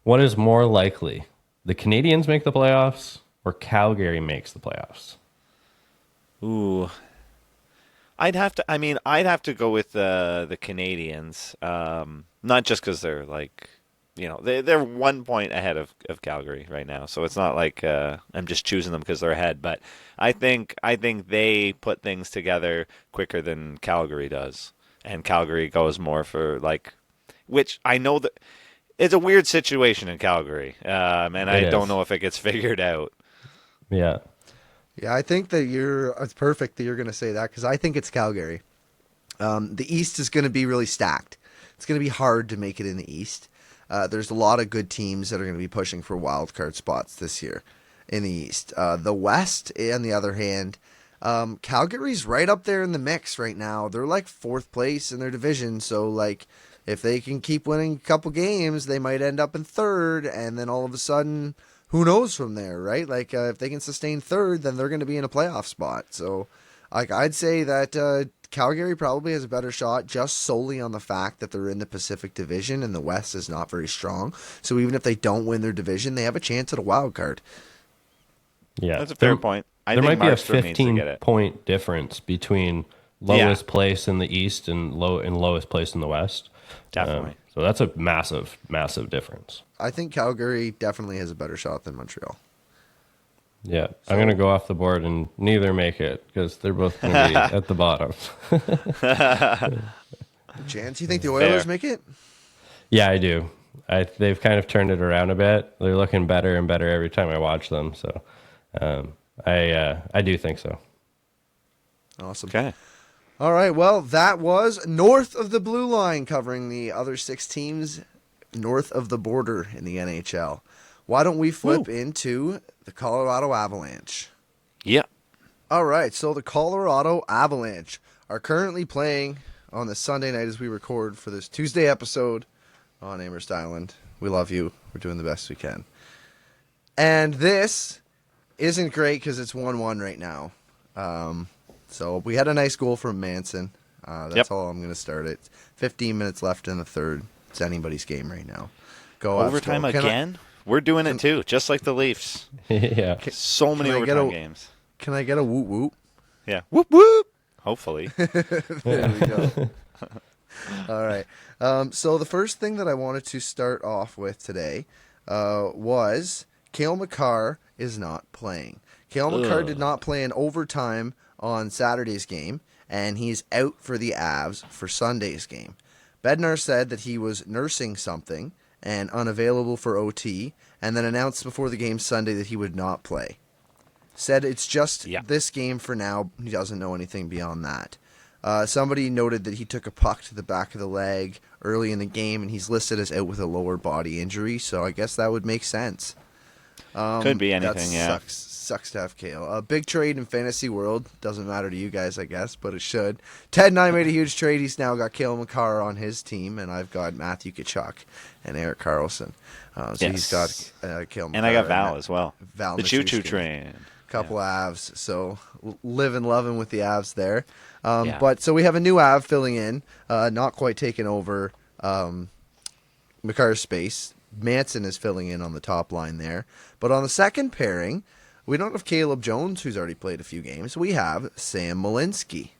What is more likely? The Canadiens make the playoffs or Calgary makes the playoffs? Ooh. I'd have to go with the Canadians. Not just because they're like, they're 1 point ahead of Calgary right now. So it's not like I'm just choosing them because they're ahead. But I think they put things together quicker than Calgary does. And Calgary goes more for which I know that it's a weird situation in Calgary, and I don't know if it gets figured out. Yeah. Yeah, I think that it's perfect that you're going to say that because I think it's Calgary. The East is going to be really stacked. It's going to be hard to make it in the East. There's a lot of good teams that are going to be pushing for wild card spots this year in the East. The West, on the other hand, Calgary's right up there in the mix right now. They're like 4th place in their division, so like if they can keep winning a couple games, they might end up in 3rd, and then all of a sudden, who knows from there, right? Like if they can sustain 3rd, then they're going to be in a playoff spot. So like I'd say that Calgary probably has a better shot just solely on the fact that they're in the Pacific Division and the West is not very strong. So even if they don't win their division, they have a chance at a wild card. Yeah. That's a fair point. There might be a 15-point difference between lowest place in the East and lowest place in the West. Definitely. So that's a massive, massive difference. I think Calgary definitely has a better shot than Montreal. Yeah, I'm going to go off the board and neither make it because they're both going to be at the bottom. Chance, you think the Oilers make it? Yeah, I do. They've kind of turned it around a bit. They're looking better and better every time I watch them. So I do think so. Awesome. Okay. All right, well, that was North of the Blue Line, covering the other 6 teams north of the border in the NHL. Why don't we flip into the Colorado Avalanche? Yeah. All right, so the Colorado Avalanche are currently playing on the Sunday night as we record for this Tuesday episode on Amherst Island. We love you. We're doing the best we can. And this isn't great because it's 1-1 right now. So we had a nice goal from Manson. That's all I'm going to start it. 15 minutes left in the third. It's anybody's game right now. Go overtime again? We're doing it too, just like the Leafs. Yeah. So many overtime games. Can I get a whoop whoop? Yeah. Whoop whoop. Hopefully. There we go. All right. So the first thing that I wanted to start off with today was Cale Makar is not playing. Cale Makar did not play in overtime on Saturday's game, and he's out for the Avs for Sunday's game. Bednar said that he was nursing something and unavailable for OT, and then announced before the game Sunday that he would not play. Said it's just this game for now. He doesn't know anything beyond that. Somebody noted that he took a puck to the back of the leg early in the game, and he's listed as out with a lower body injury, so I guess that would make sense. Could be anything, Sucks to have Cale. A big trade in fantasy world. Doesn't matter to you guys, I guess, but it should. Ted and I made a huge trade. He's now got Cale Makar on his team, and I've got Matthew Tkachuk and Eric Carlson. He's got Cale Makar. And I got Val as well. Val the choo-choo train. Couple Avs, so living, loving with the Avs there. But so we have a new Av filling in, not quite taking over Makar's space. Manson is filling in on the top line there. But on the second pairing, We don't have Caleb Jones, who's already played a few games. We have Sam Malinsky.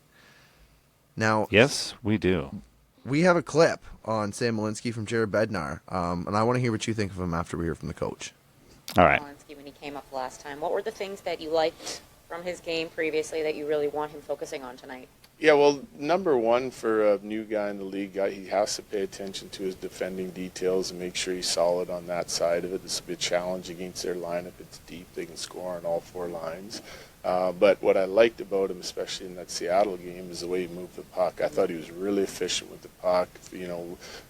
Now, Yes, we do. we have a clip on Sam Malinsky from Jared Bednar, and I want to hear what you think of him after we hear from the coach. All right. When he came up last time. What were the things that you liked from his game previously that you really want him focusing on tonight? Yeah, well, number one for a new guy in the league, he has to pay attention to his defending details and make sure he's solid on that side of it. This will be a challenge against their lineup. It's deep. They can score on all four lines. But what I liked about him, especially in that Seattle game, is the way he moved the puck. I thought he was really efficient with the puck,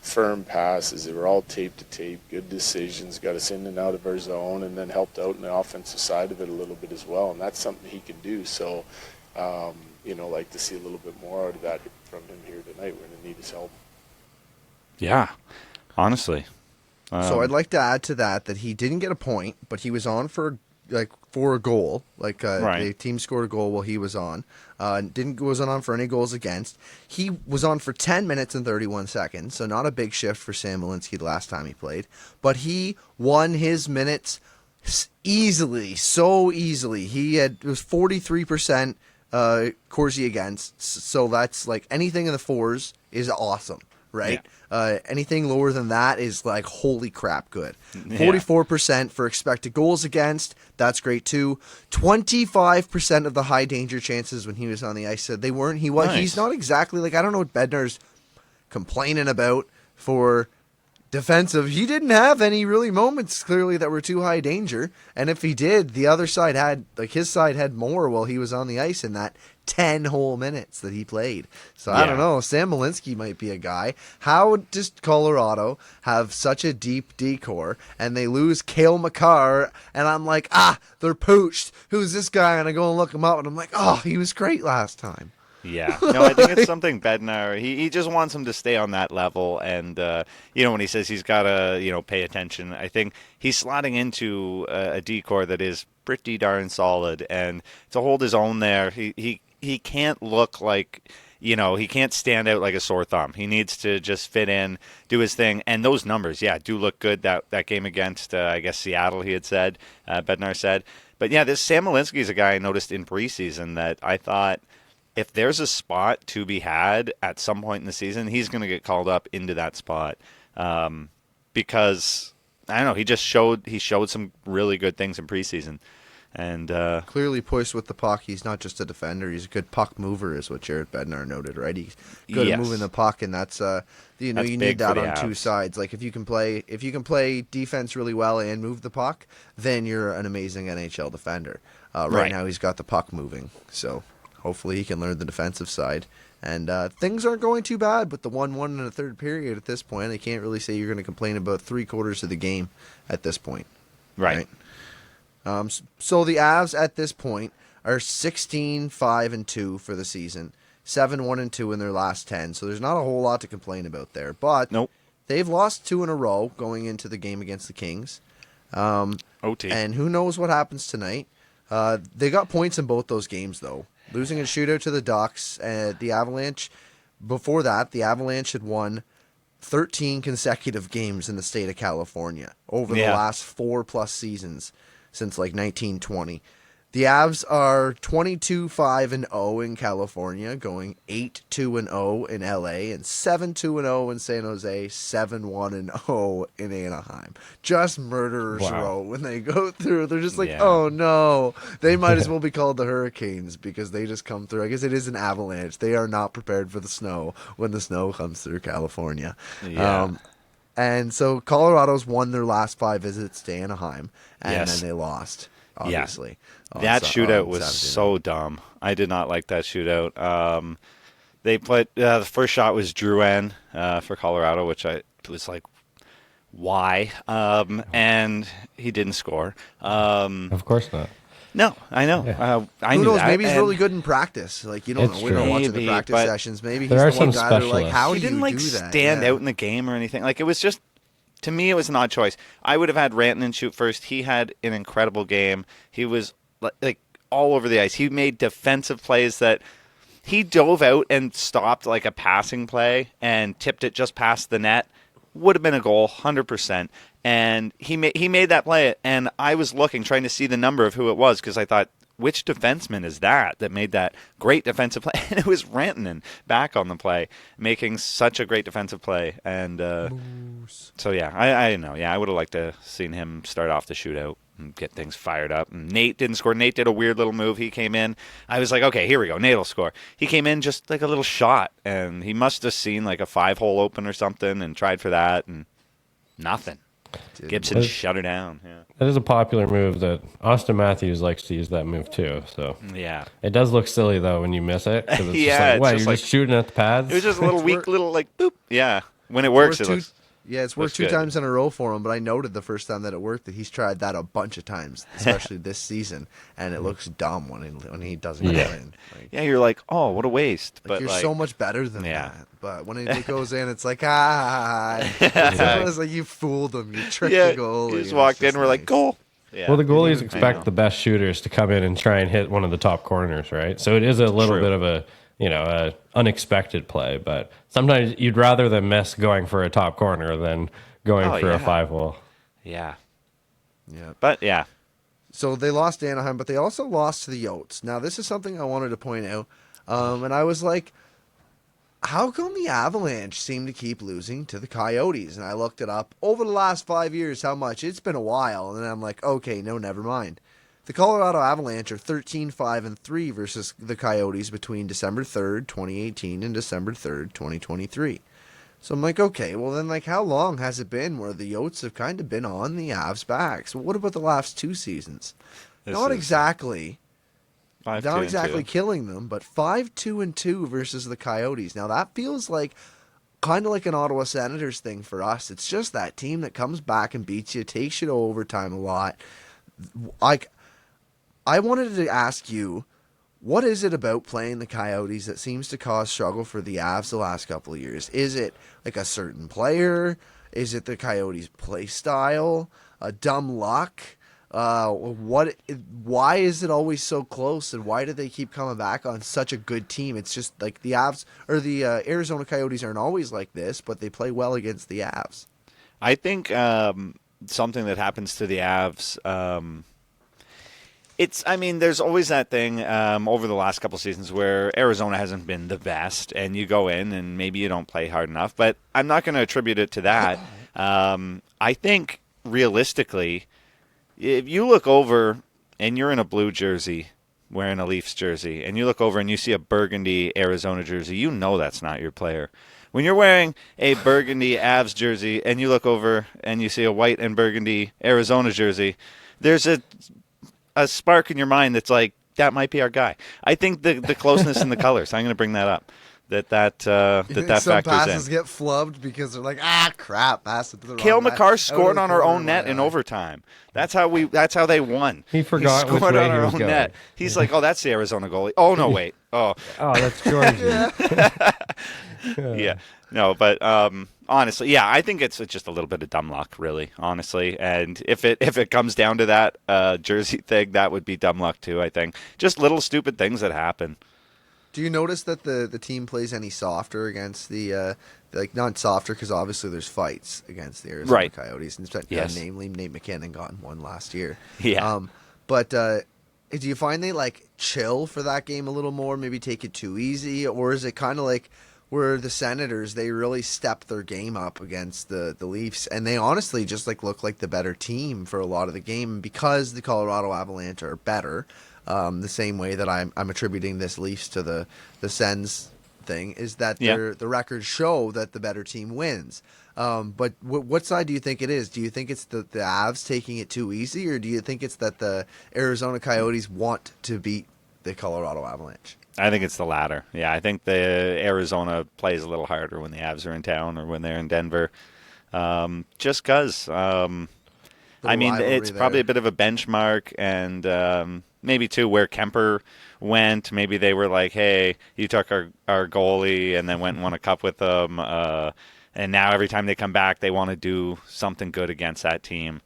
firm passes. They were all tape to tape, good decisions, got us in and out of our zone, and then helped out in the offensive side of it a little bit as well. And that's something he can do. So, like to see a little bit more out of that from him here tonight. We're going to need his help. Yeah, honestly. So I'd like to add to that he didn't get a point, but he was on for a goal. Right. The team scored a goal while he was on. Wasn't on for any goals against. He was on for 10 minutes and 31 seconds, so not a big shift for Sam Malinsky the last time he played. But he won his minutes easily, so easily. It was 43% Corsi against, so that's like anything in the fours is awesome, right? Yeah. Anything lower than that is like holy crap good. 44% for expected goals against, that's great too. 25% of the high danger chances when he was on the ice said they weren't. He's not exactly I don't know what Bednar's complaining about for defensive. He didn't have any really moments clearly that were too high danger, and if he did, the other side had his side had more while he was on the ice in that 10 whole minutes that he played. So I don't know, Sam Malinsky might be a guy. How does Colorado have such a deep decor and they lose Cale Makar, and I'm like, they're poached, who's this guy? And I go and look him up and I'm like, he was great last time. Yeah. No, I think it's something Bednar, he just wants him to stay on that level. And, when he says he's got to, pay attention, I think he's slotting into a decor that is pretty darn solid. And to hold his own there, he can't look like, he can't stand out like a sore thumb. He needs to just fit in, do his thing. And those numbers, do look good. That game against, I guess, Seattle, he had said, Bednar said. But, this Sam Malinsky is a guy I noticed in preseason that I thought, if there's a spot to be had at some point in the season, he's going to get called up into that spot because, I don't know, he showed some really good things in preseason. And clearly poised with the puck. He's not just a defender. He's a good puck mover, is what Jared Bednar noted, right? He's good at moving the puck, and that's you need that on two sides. Like if you can play defense really well and move the puck, then you're an amazing NHL defender. Right now he's got the puck moving, so hopefully he can learn the defensive side. And things aren't going too bad with the 1-1 in the third period at this point. I can't really say you're going to complain about 3/4 of the game at this point. Right. So the Avs at this point are 16-5-2 for the season, 7-1-2 in their last 10. So there's not a whole lot to complain about there. But they've lost 2 in a row going into the game against the Kings. OT. And who knows what happens tonight. They got points in both those games, though. Losing a shootout to the Ducks, the Avalanche. Before that, the Avalanche had won 13 consecutive games in the state of California over the last 4+ seasons since 1920. The Avs are 22-5-0 in California, going 8-2-0 in LA, and 7-2-0 in San Jose, 7-1-0 in Anaheim. Just murderers row when they go through. They're just oh no. They might as well be called the Hurricanes because they just come through. I guess it is an avalanche. They are not prepared for the snow when the snow comes through California. Yeah. And so Colorado's won their last 5 visits to Anaheim, and then they lost. Obviously, that shootout was so dumb. I did not like that shootout. They put the first shot was Drouin for Colorado, which I was like, why? And he didn't score. Of course not. No, I know. Yeah. I Who knew knows? that. Maybe he's really good in practice. You don't know. We don't watch the practice sessions. Maybe he's there are the one some guy that specialists. how he do didn't you do that? stand out in the game or anything. It was just, to me, it was an odd choice. I would have had Rantanen shoot first. He had an incredible game. He was all over the ice. He made defensive plays that he dove out and stopped a passing play and tipped it just past the net. Would have been a goal, 100%. and he made that play, and I was trying to see the number of who it was because I thought, which defenseman is that made that great defensive play? And it was Rantanen back on the play, making such a great defensive play. And so, yeah, I know. Yeah, I would have liked to seen him start off the shootout and get things fired up. And Nate didn't score. Nate did a weird little move. He came in. I was like, okay, here we go. Nate will score. He came in just like a little shot, and he must have seen like a 5-hole open or something and tried for that, and nothing. Gibson shut her down. Yeah. That is a popular move that Austin Matthews likes to use that move too. So yeah, it does look silly though when you miss it. It's yeah, just like, you're just shooting at the pads. It was just a little weak, little like boop. Yeah, when it works, it looks. Yeah, it's worked two times in a row for him, but I noted the first time that it worked that he's tried that a bunch of times, especially this season, and it looks dumb when he doesn't get in. Like, yeah, you're like, oh, what a waste. But you're like, so much better than that. But when it goes in, it's like, it's like you fooled him, you tricked the goalie. You just walked in, we're like, goal. Yeah. Well, the goalies expect the best shooters to come in and try and hit one of the top corners, right? So it is a little bit of a unexpected play, but sometimes you'd rather them miss going for a top corner than going for a 5-hole. Yeah. Yeah. But yeah. So they lost to Anaheim, but they also lost to the Yotes. Now, this is something I wanted to point out. And I was like, how come the Avalanche seem to keep losing to the Coyotes? And I looked it up over the last 5 years, how much. It's been a while. And then I'm like, okay, no, never mind. The Colorado Avalanche are 13-5-3 versus the Coyotes between December 3rd, 2018 and December 3rd, 2023. So I'm like, okay, well then, like, how long has it been where the Yotes have kind of been on the Avs' backs? Well, what about the last 2 seasons? Not exactly killing them, but 5-2-2 versus the Coyotes. Now that feels like kind of like an Ottawa Senators thing for us. It's just that team that comes back and beats you, takes you to overtime a lot. I wanted to ask you, what is it about playing the Coyotes that seems to cause struggle for the Avs the last couple of years? Is it like a certain player? Is it the Coyotes' play style? A dumb luck? Why is it always so close, and why do they keep coming back on such a good team? It's just like the Avs or the Arizona Coyotes aren't always like this, but they play well against the Avs. I think something that happens to the Avs. There's always that thing over the last couple seasons where Arizona hasn't been the best, and you go in and maybe you don't play hard enough. But I'm not going to attribute it to that. I think realistically, if you look over and you're in a blue jersey, wearing a Leafs jersey, and you look over and you see a burgundy Arizona jersey, you know that's not your player. When you're wearing a burgundy Avs jersey and you look over and you see a white and burgundy Arizona jersey, there's a spark in your mind that's like, that might be our guy. I think the closeness in the colors, I'm going to bring that up, that factors in. Some passes get flubbed because they're like, crap, pass it to the Cale wrong McCarr guy. scored on our own net in overtime. That's how they won. He forgot which scored way on he our was own going. net. He's like, oh, that's the Arizona goalie. Oh, no, wait. Oh, that's Georgie. yeah. No, but honestly, yeah, I think it's just a little bit of dumb luck, really, honestly. And if it comes down to that jersey thing, that would be dumb luck too, I think. Just little stupid things that happen. Do you notice that the team plays any softer against the not softer because obviously there's fights against the Arizona Coyotes, and namely Nate McKinnon got in one last year. Yeah. But do you find they like chill for that game a little more, maybe take it too easy, or is it kind of like where the Senators, they really stepped their game up against the Leafs, and they honestly just like look like the better team for a lot of the game because the Colorado Avalanche are better. The same way that I'm attributing this Leafs to the Sens thing is that the records show that the better team wins. But what side do you think it is? Do you think it's the Avs taking it too easy, or do you think it's that the Arizona Coyotes want to beat the Colorado Avalanche? I think it's the latter. Yeah, I think the Arizona plays a little harder when the Avs are in town or when they're in Denver. Just because. It's probably a bit of a benchmark, and maybe too where Kemper went. Maybe they were like, "Hey, you took our goalie," and then went and won a cup with them. And now every time they come back, they want to do something good against that team.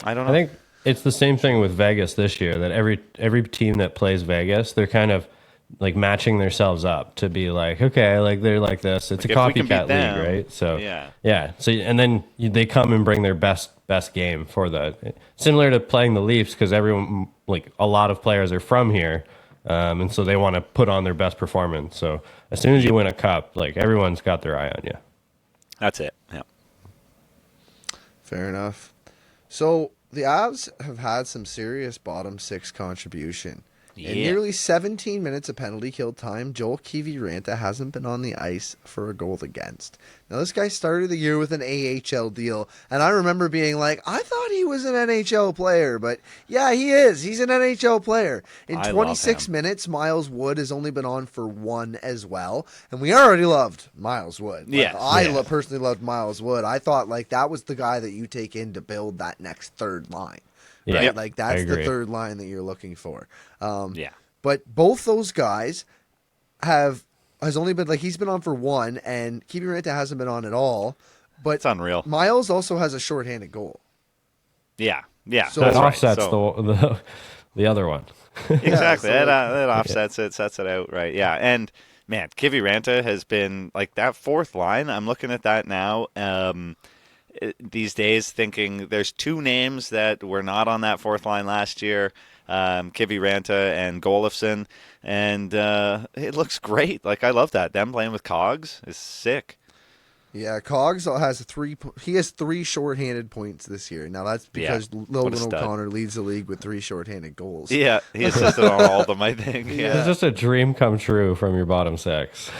I don't know. I think it's the same thing with Vegas this year. That every team that plays Vegas, they're kind of like matching themselves up to be like, okay, like they're like this. It's Like, a if we can beat copycat them, league, right? So yeah. So and then they come and bring their best game for the similar to playing the Leafs because everyone like a lot of players are from here, and so they want to put on their best performance. So as soon as you win a cup, like everyone's got their eye on you. That's it. Yeah. Fair enough. So the Avs have had some serious bottom six contribution. In Yeah. nearly 17 minutes of penalty kill time, Joel Kiviranta hasn't been on the ice for a goal against. Now, this guy started the year with an AHL deal, and I remember being like, I thought he was an NHL player, but yeah, he is. He's an NHL player. In I love 26 him. minutes, Miles Wood has only been on for one as well, and we already loved Miles Wood. Like, Yes. I Yeah. personally loved Miles Wood. I thought like that was the guy that you take in to build that next third line. Yeah, Right? Like I that's the agree. third line that you're looking for. Yeah. But both those guys has only been like he's been on for one, and Kiviranta hasn't been on at all. But It's unreal. Miles also has a shorthanded goal. Yeah. Yeah. So- That that's right. offsets So- the other one. Exactly. so, That offsets it, sets it out, right? Yeah. And man, Kiviranta has been like that fourth line. I'm looking at that now. These days, thinking there's two names that were not on that fourth line last year, Kiviranta and Golofsson, and it looks great. Like I love that. Them playing with Cogs is sick. Yeah, Cogs has he has three shorthanded points this year. Now that's because What a Logan stud. O'Connor leads the league with three shorthanded goals. Yeah, he assisted on all of them. I think. It's Yeah. just a dream come true from your bottom six.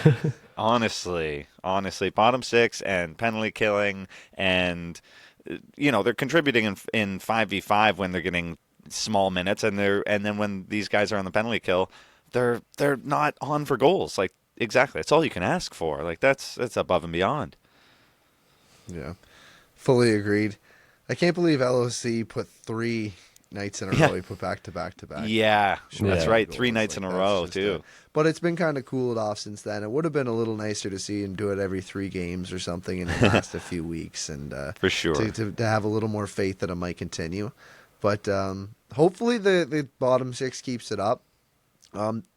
Honestly, bottom six and penalty killing, and they're contributing in 5v5 when they're getting small minutes, and then when these guys are on the penalty kill, they're not on for goals. Like exactly, that's all you can ask for. Like that's above and beyond. Yeah, fully agreed. I can't believe LOC put 3 nights in a Yeah. row. He put back to back to back. Yeah, that's Yeah. right. Goals. 3 nights Like, in a that's row just too. But it's been kind of cooled off since then. It would have been a little nicer to see him do it every 3 games or something in the last a few weeks, and For sure. to have a little more faith that it might continue. But hopefully the bottom 6 keeps it up.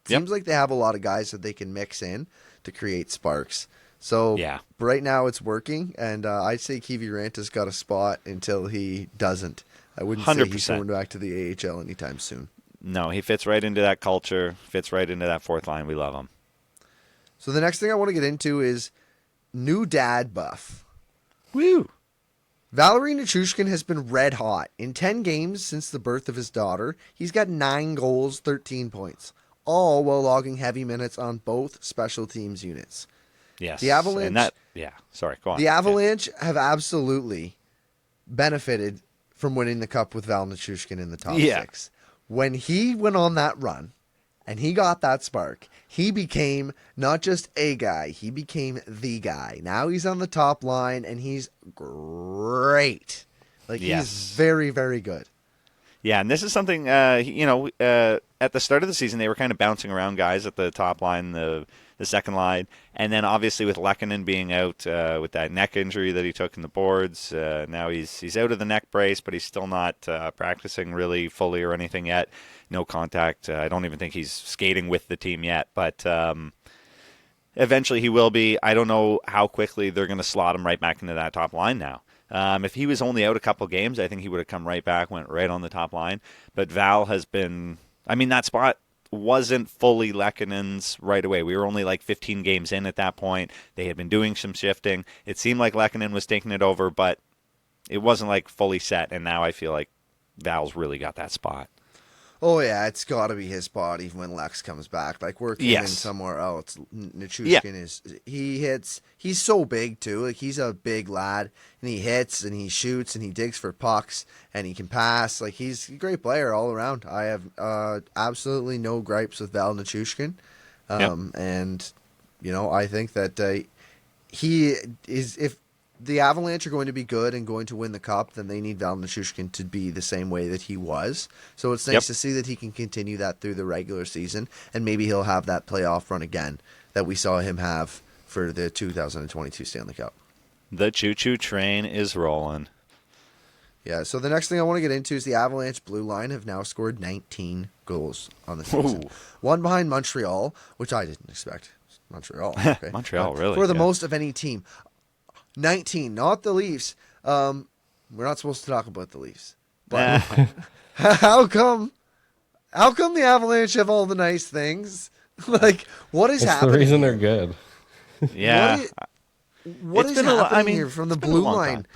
Seems like they have a lot of guys that they can mix in to create sparks. So Yeah. right now it's working, and I'd say Kiviranta's got a spot until he doesn't. I wouldn't say he's 100%. going back to the AHL anytime soon. No, he fits right into that culture. Fits right into that fourth line. We love him. So the next thing I want to get into is new dad buff. Woo! Valery Nichushkin has been red hot. In 10 games since the birth of his daughter, he's got 9 goals, 13 points, all while logging heavy minutes on both special teams units. Yes. The Avalanche- And that. Yeah. Sorry. Go on. The Avalanche have absolutely benefited from winning the cup with Val Nichushkin in the top Yeah. 6. When he went on that run and he got that spark, he became not just a guy, he became the guy. Now he's on the top line and he's great. Like Yes. he's very, very good. Yeah, and this is something, at the start of the season, they were kind of bouncing around guys at the top line, the second line, and then obviously with Lehkonen being out with that neck injury that he took in the boards, now he's out of the neck brace, but he's still not practicing really fully or anything yet. No contact. I don't even think he's skating with the team yet, but eventually he will be. I don't know how quickly they're going to slot him right back into that top line now. If he was only out a couple games, I think he would have come right back, went right on the top line. But Val has been, that spot wasn't fully Lehkonen's right away. We were only like 15 games in at that point. They had been doing some shifting. It seemed like Lehkonen was taking it over, but it wasn't like fully set. And now I feel like Val's really got that spot. Oh yeah, it's got to be his spot even when Lex comes back. Like we're in Yes. somewhere else. Nichushkin Yeah. he hits. He's so big too. Like he's a big lad, and he hits and he shoots and he digs for pucks and he can pass. Like he's a great player all around. I have absolutely no gripes with Val Nichushkin, and I think that he is if. The Avalanche are going to be good and going to win the cup, then they need Val Nichushkin to be the same way that he was. So it's nice to see that he can continue that through the regular season, and maybe he'll have that playoff run again that we saw him have for the 2022 Stanley Cup. The choo-choo train is rolling. Yeah, so the next thing I want to get into is the Avalanche blue line have now scored 19 goals on the season. Ooh. One behind Montreal, which I didn't expect. Montreal, okay. Montreal, really? For the yeah. most of any team. 19, not the Leafs. We're not supposed to talk about the Leafs. But how come the Avalanche have all the nice things? Like, what is It's happening? the reason here? they're good. Yeah. What It's is been a lo- happening I mean, here from the it's been a blue long line? time.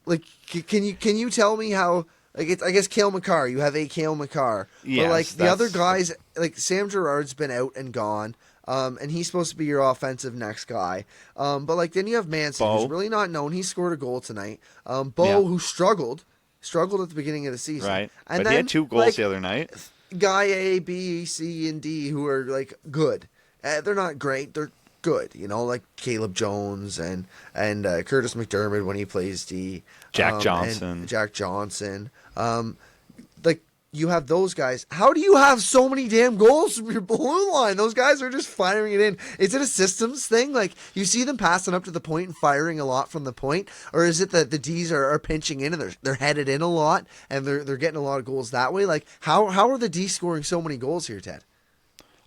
Like, can you tell me how? Like, it's, I guess Cale Makar. You have a Cale Makar, Yes, but like the other that's- guys, like Sam Girard's been out and gone, and he's supposed to be your offensive next guy. But like then you have Manson, who's Bo. really not known. He scored a goal tonight. Bo, Yeah. who struggled at the beginning of the season, Right. And But then he had 2 goals like, the other night. guy A, B, C, and D who are like good. They're not great. They're good. You know, like Caleb Jones and Curtis McDermott when he plays D. Jack and Johnson. Jack Johnson. Like you have those guys. How do you have so many damn goals from your blue line? Those guys are just firing it in. Is it a systems thing? Like you see them passing up to the point and firing a lot from the point, or is it that the D's are pinching in and they're headed in a lot and they're getting a lot of goals that way? Like how are the D's scoring so many goals here, Ted?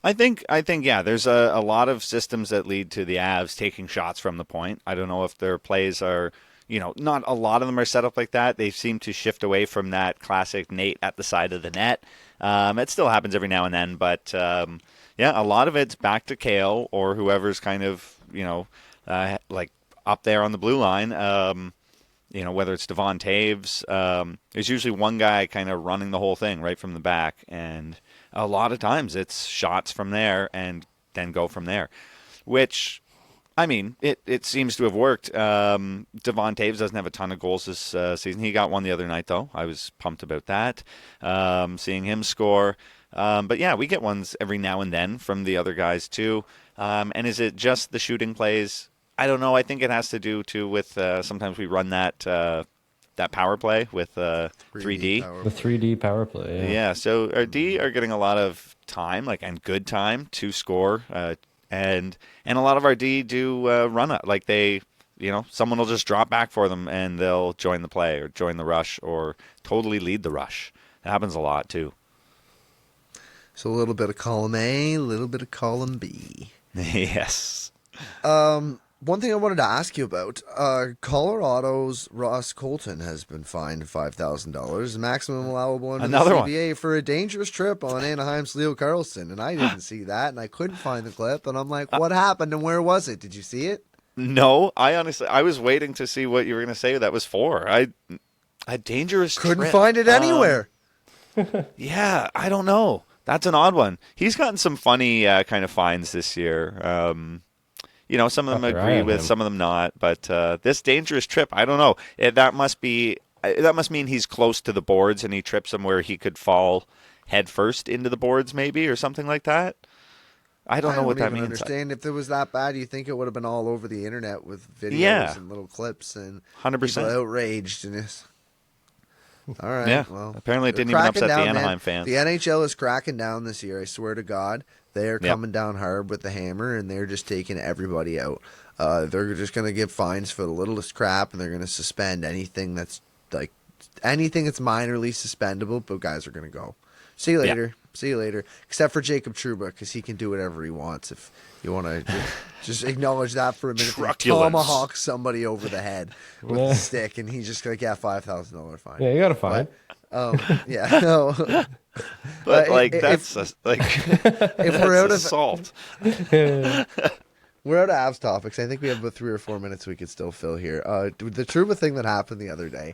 I think yeah, there's a lot of systems that lead to the Avs taking shots from the point. I don't know if their plays are, not a lot of them are set up like that. They seem to shift away from that classic Nate at the side of the net. It still happens every now and then, but yeah, a lot of it's back to Cale or whoever's kind of, like up there on the blue line. Whether it's Devon Taves, there's usually one guy kind of running the whole thing right from the back, and a lot of times it's shots from there and then go from there, which, I mean, it seems to have worked. Devon Taves doesn't have a ton of goals this season. He got one the other night, though. I was pumped about that, seeing him score. But yeah, we get ones every now and then from the other guys, too. And is it just the shooting plays? I don't know. I think it has to do, too, with sometimes we run that power play with 3D. The 3D power play. Yeah, so our D are getting a lot of time, and good time to score, and a lot of our D do run it. Like they, someone will just drop back for them and they'll join the play or join the rush or totally lead the rush. It happens a lot too. So a little bit of column A, a little bit of column B. Yes. One thing I wanted to ask you about, Colorado's Ross Colton has been fined $5,000, maximum allowable under Another the one. CBA for a dangerous trip on Anaheim's Leo Carlson. And I didn't see that, and I couldn't find the clip. And I'm like, what happened, and where was it? Did you see it? No, I was waiting to see what you were going to say that was for. A dangerous Couldn't trip. find it anywhere. Yeah, I don't know. That's an odd one. He's gotten some funny kind of fines this year. Some of them Got their eye agree on with, him. some of them not. But this dangerous trip, I don't know. That must mean he's close to the boards and he trips them where he could fall head first into the boards, maybe, or something like that. I don't know what that I means. understand. If it was that bad, you think it would have been all over the internet with videos Yeah. and little clips and 100%. people outraged and this. All right. Yeah. Well, Apparently it they're didn't even cracking upset the down, Anaheim man. fans. The NHL is cracking down this year. I swear to God, they are Yep. coming down hard with the hammer, and they're just taking everybody out. They're just going to give fines for the littlest crap, and they're going to suspend anything that's minorly suspendable. But guys are going to go. See you later. See you later. Except for Jacob Trouba, because he can do whatever he wants. If you want to just acknowledge that for a minute, he Truculence. tomahawk somebody over the head with a stick, and he's just like, $5,000 fine. Yeah, you got to find. Yeah, no. But if we're out of assault. we're out of Avs topics, I think we have about 3 or 4 minutes we could still fill here. The Trouba thing that happened the other day,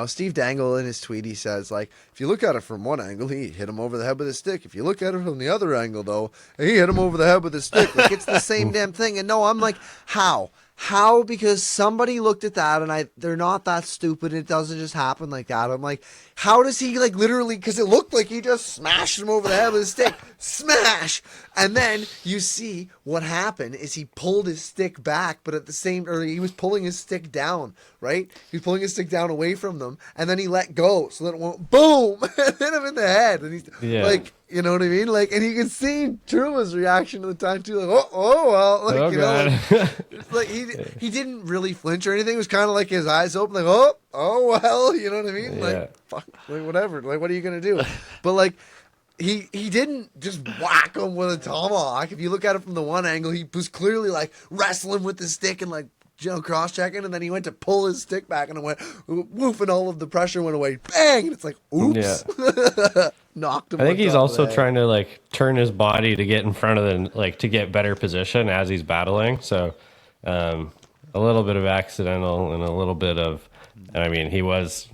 Steve Dangle in his tweet, he says, if you look at it from one angle, he hit him over the head with a stick. If you look at it from the other angle, though, he hit him over the head with a stick. It's the same damn thing. And no, I'm like, how? How? Because somebody looked at that, and they're not that stupid. It doesn't just happen like that. I'm like, how does he literally? Because it looked like he just smashed him over the head with a stick. Smash! And then you see what happened is he pulled his stick back, but he was pulling his stick down, right? He was pulling his stick down away from them, and then he let go, so that it went boom and hit him in the head. And he's You know what I mean? Like, and you can see Truma's reaction to the time too, like, oh well, like, Oh, you know, God. it's like he didn't really flinch or anything. It was kind of like his eyes open, like, oh well, you know what I mean? Yeah. Like, fuck, like whatever. Like, what are you gonna do? But like, he didn't just whack him with a tomahawk. If you look at it from the one angle, he was clearly like wrestling with the stick and like, you know, cross-checking, and then he went to pull his stick back, and it went woof, and all of the pressure went away. Bang! And it's like, oops. Yeah. Knocked him I think on he's top of also the head. trying to like turn his body to get in front of the like to get better position as he's battling. So a little bit of accidental and a little bit of, I mean, he was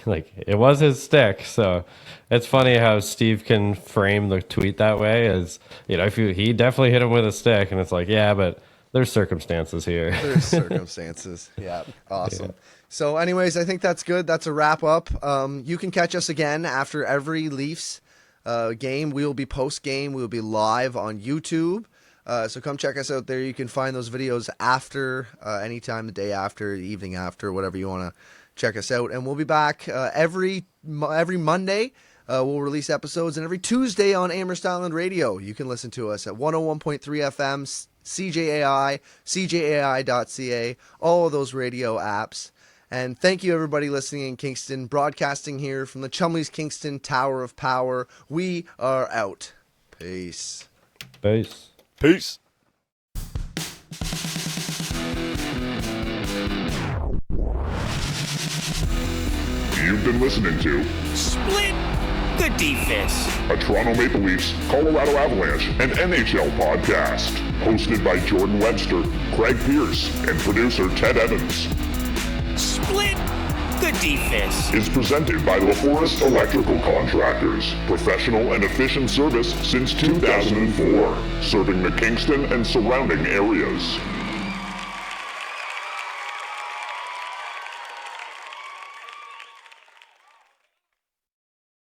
like, it was his stick. So it's funny how Steve can frame the tweet that way, as, you know, if he definitely hit him with a stick, and it's like, yeah, but there's circumstances here. There's circumstances. Yeah. Awesome. So anyways, I think that's good. That's a wrap up. You can catch us again after every Leafs game. We will be post game. We will be live on YouTube. So come check us out there. You can find those videos after, anytime, the day after, the evening after, whatever you want to check us out. And we'll be back every Monday. We'll release episodes, and every Tuesday on Amherst Island Radio. You can listen to us at 101.3 FM, CJAI, CJAI.CA, all of those radio apps. And thank you, everybody listening in Kingston, broadcasting here from the Chumleys Kingston Tower of Power. We are out. Peace. Peace. Peace. You've been listening to Split the Defense. a Toronto Maple Leafs, Colorado Avalanche, and NHL podcast. Hosted by Jordan Webster, Craig Pearce, and producer Ted Evans. Split the Defense. Is presented by LaForest Electrical Contractors. Professional and efficient service since 2004. Serving the Kingston and surrounding areas.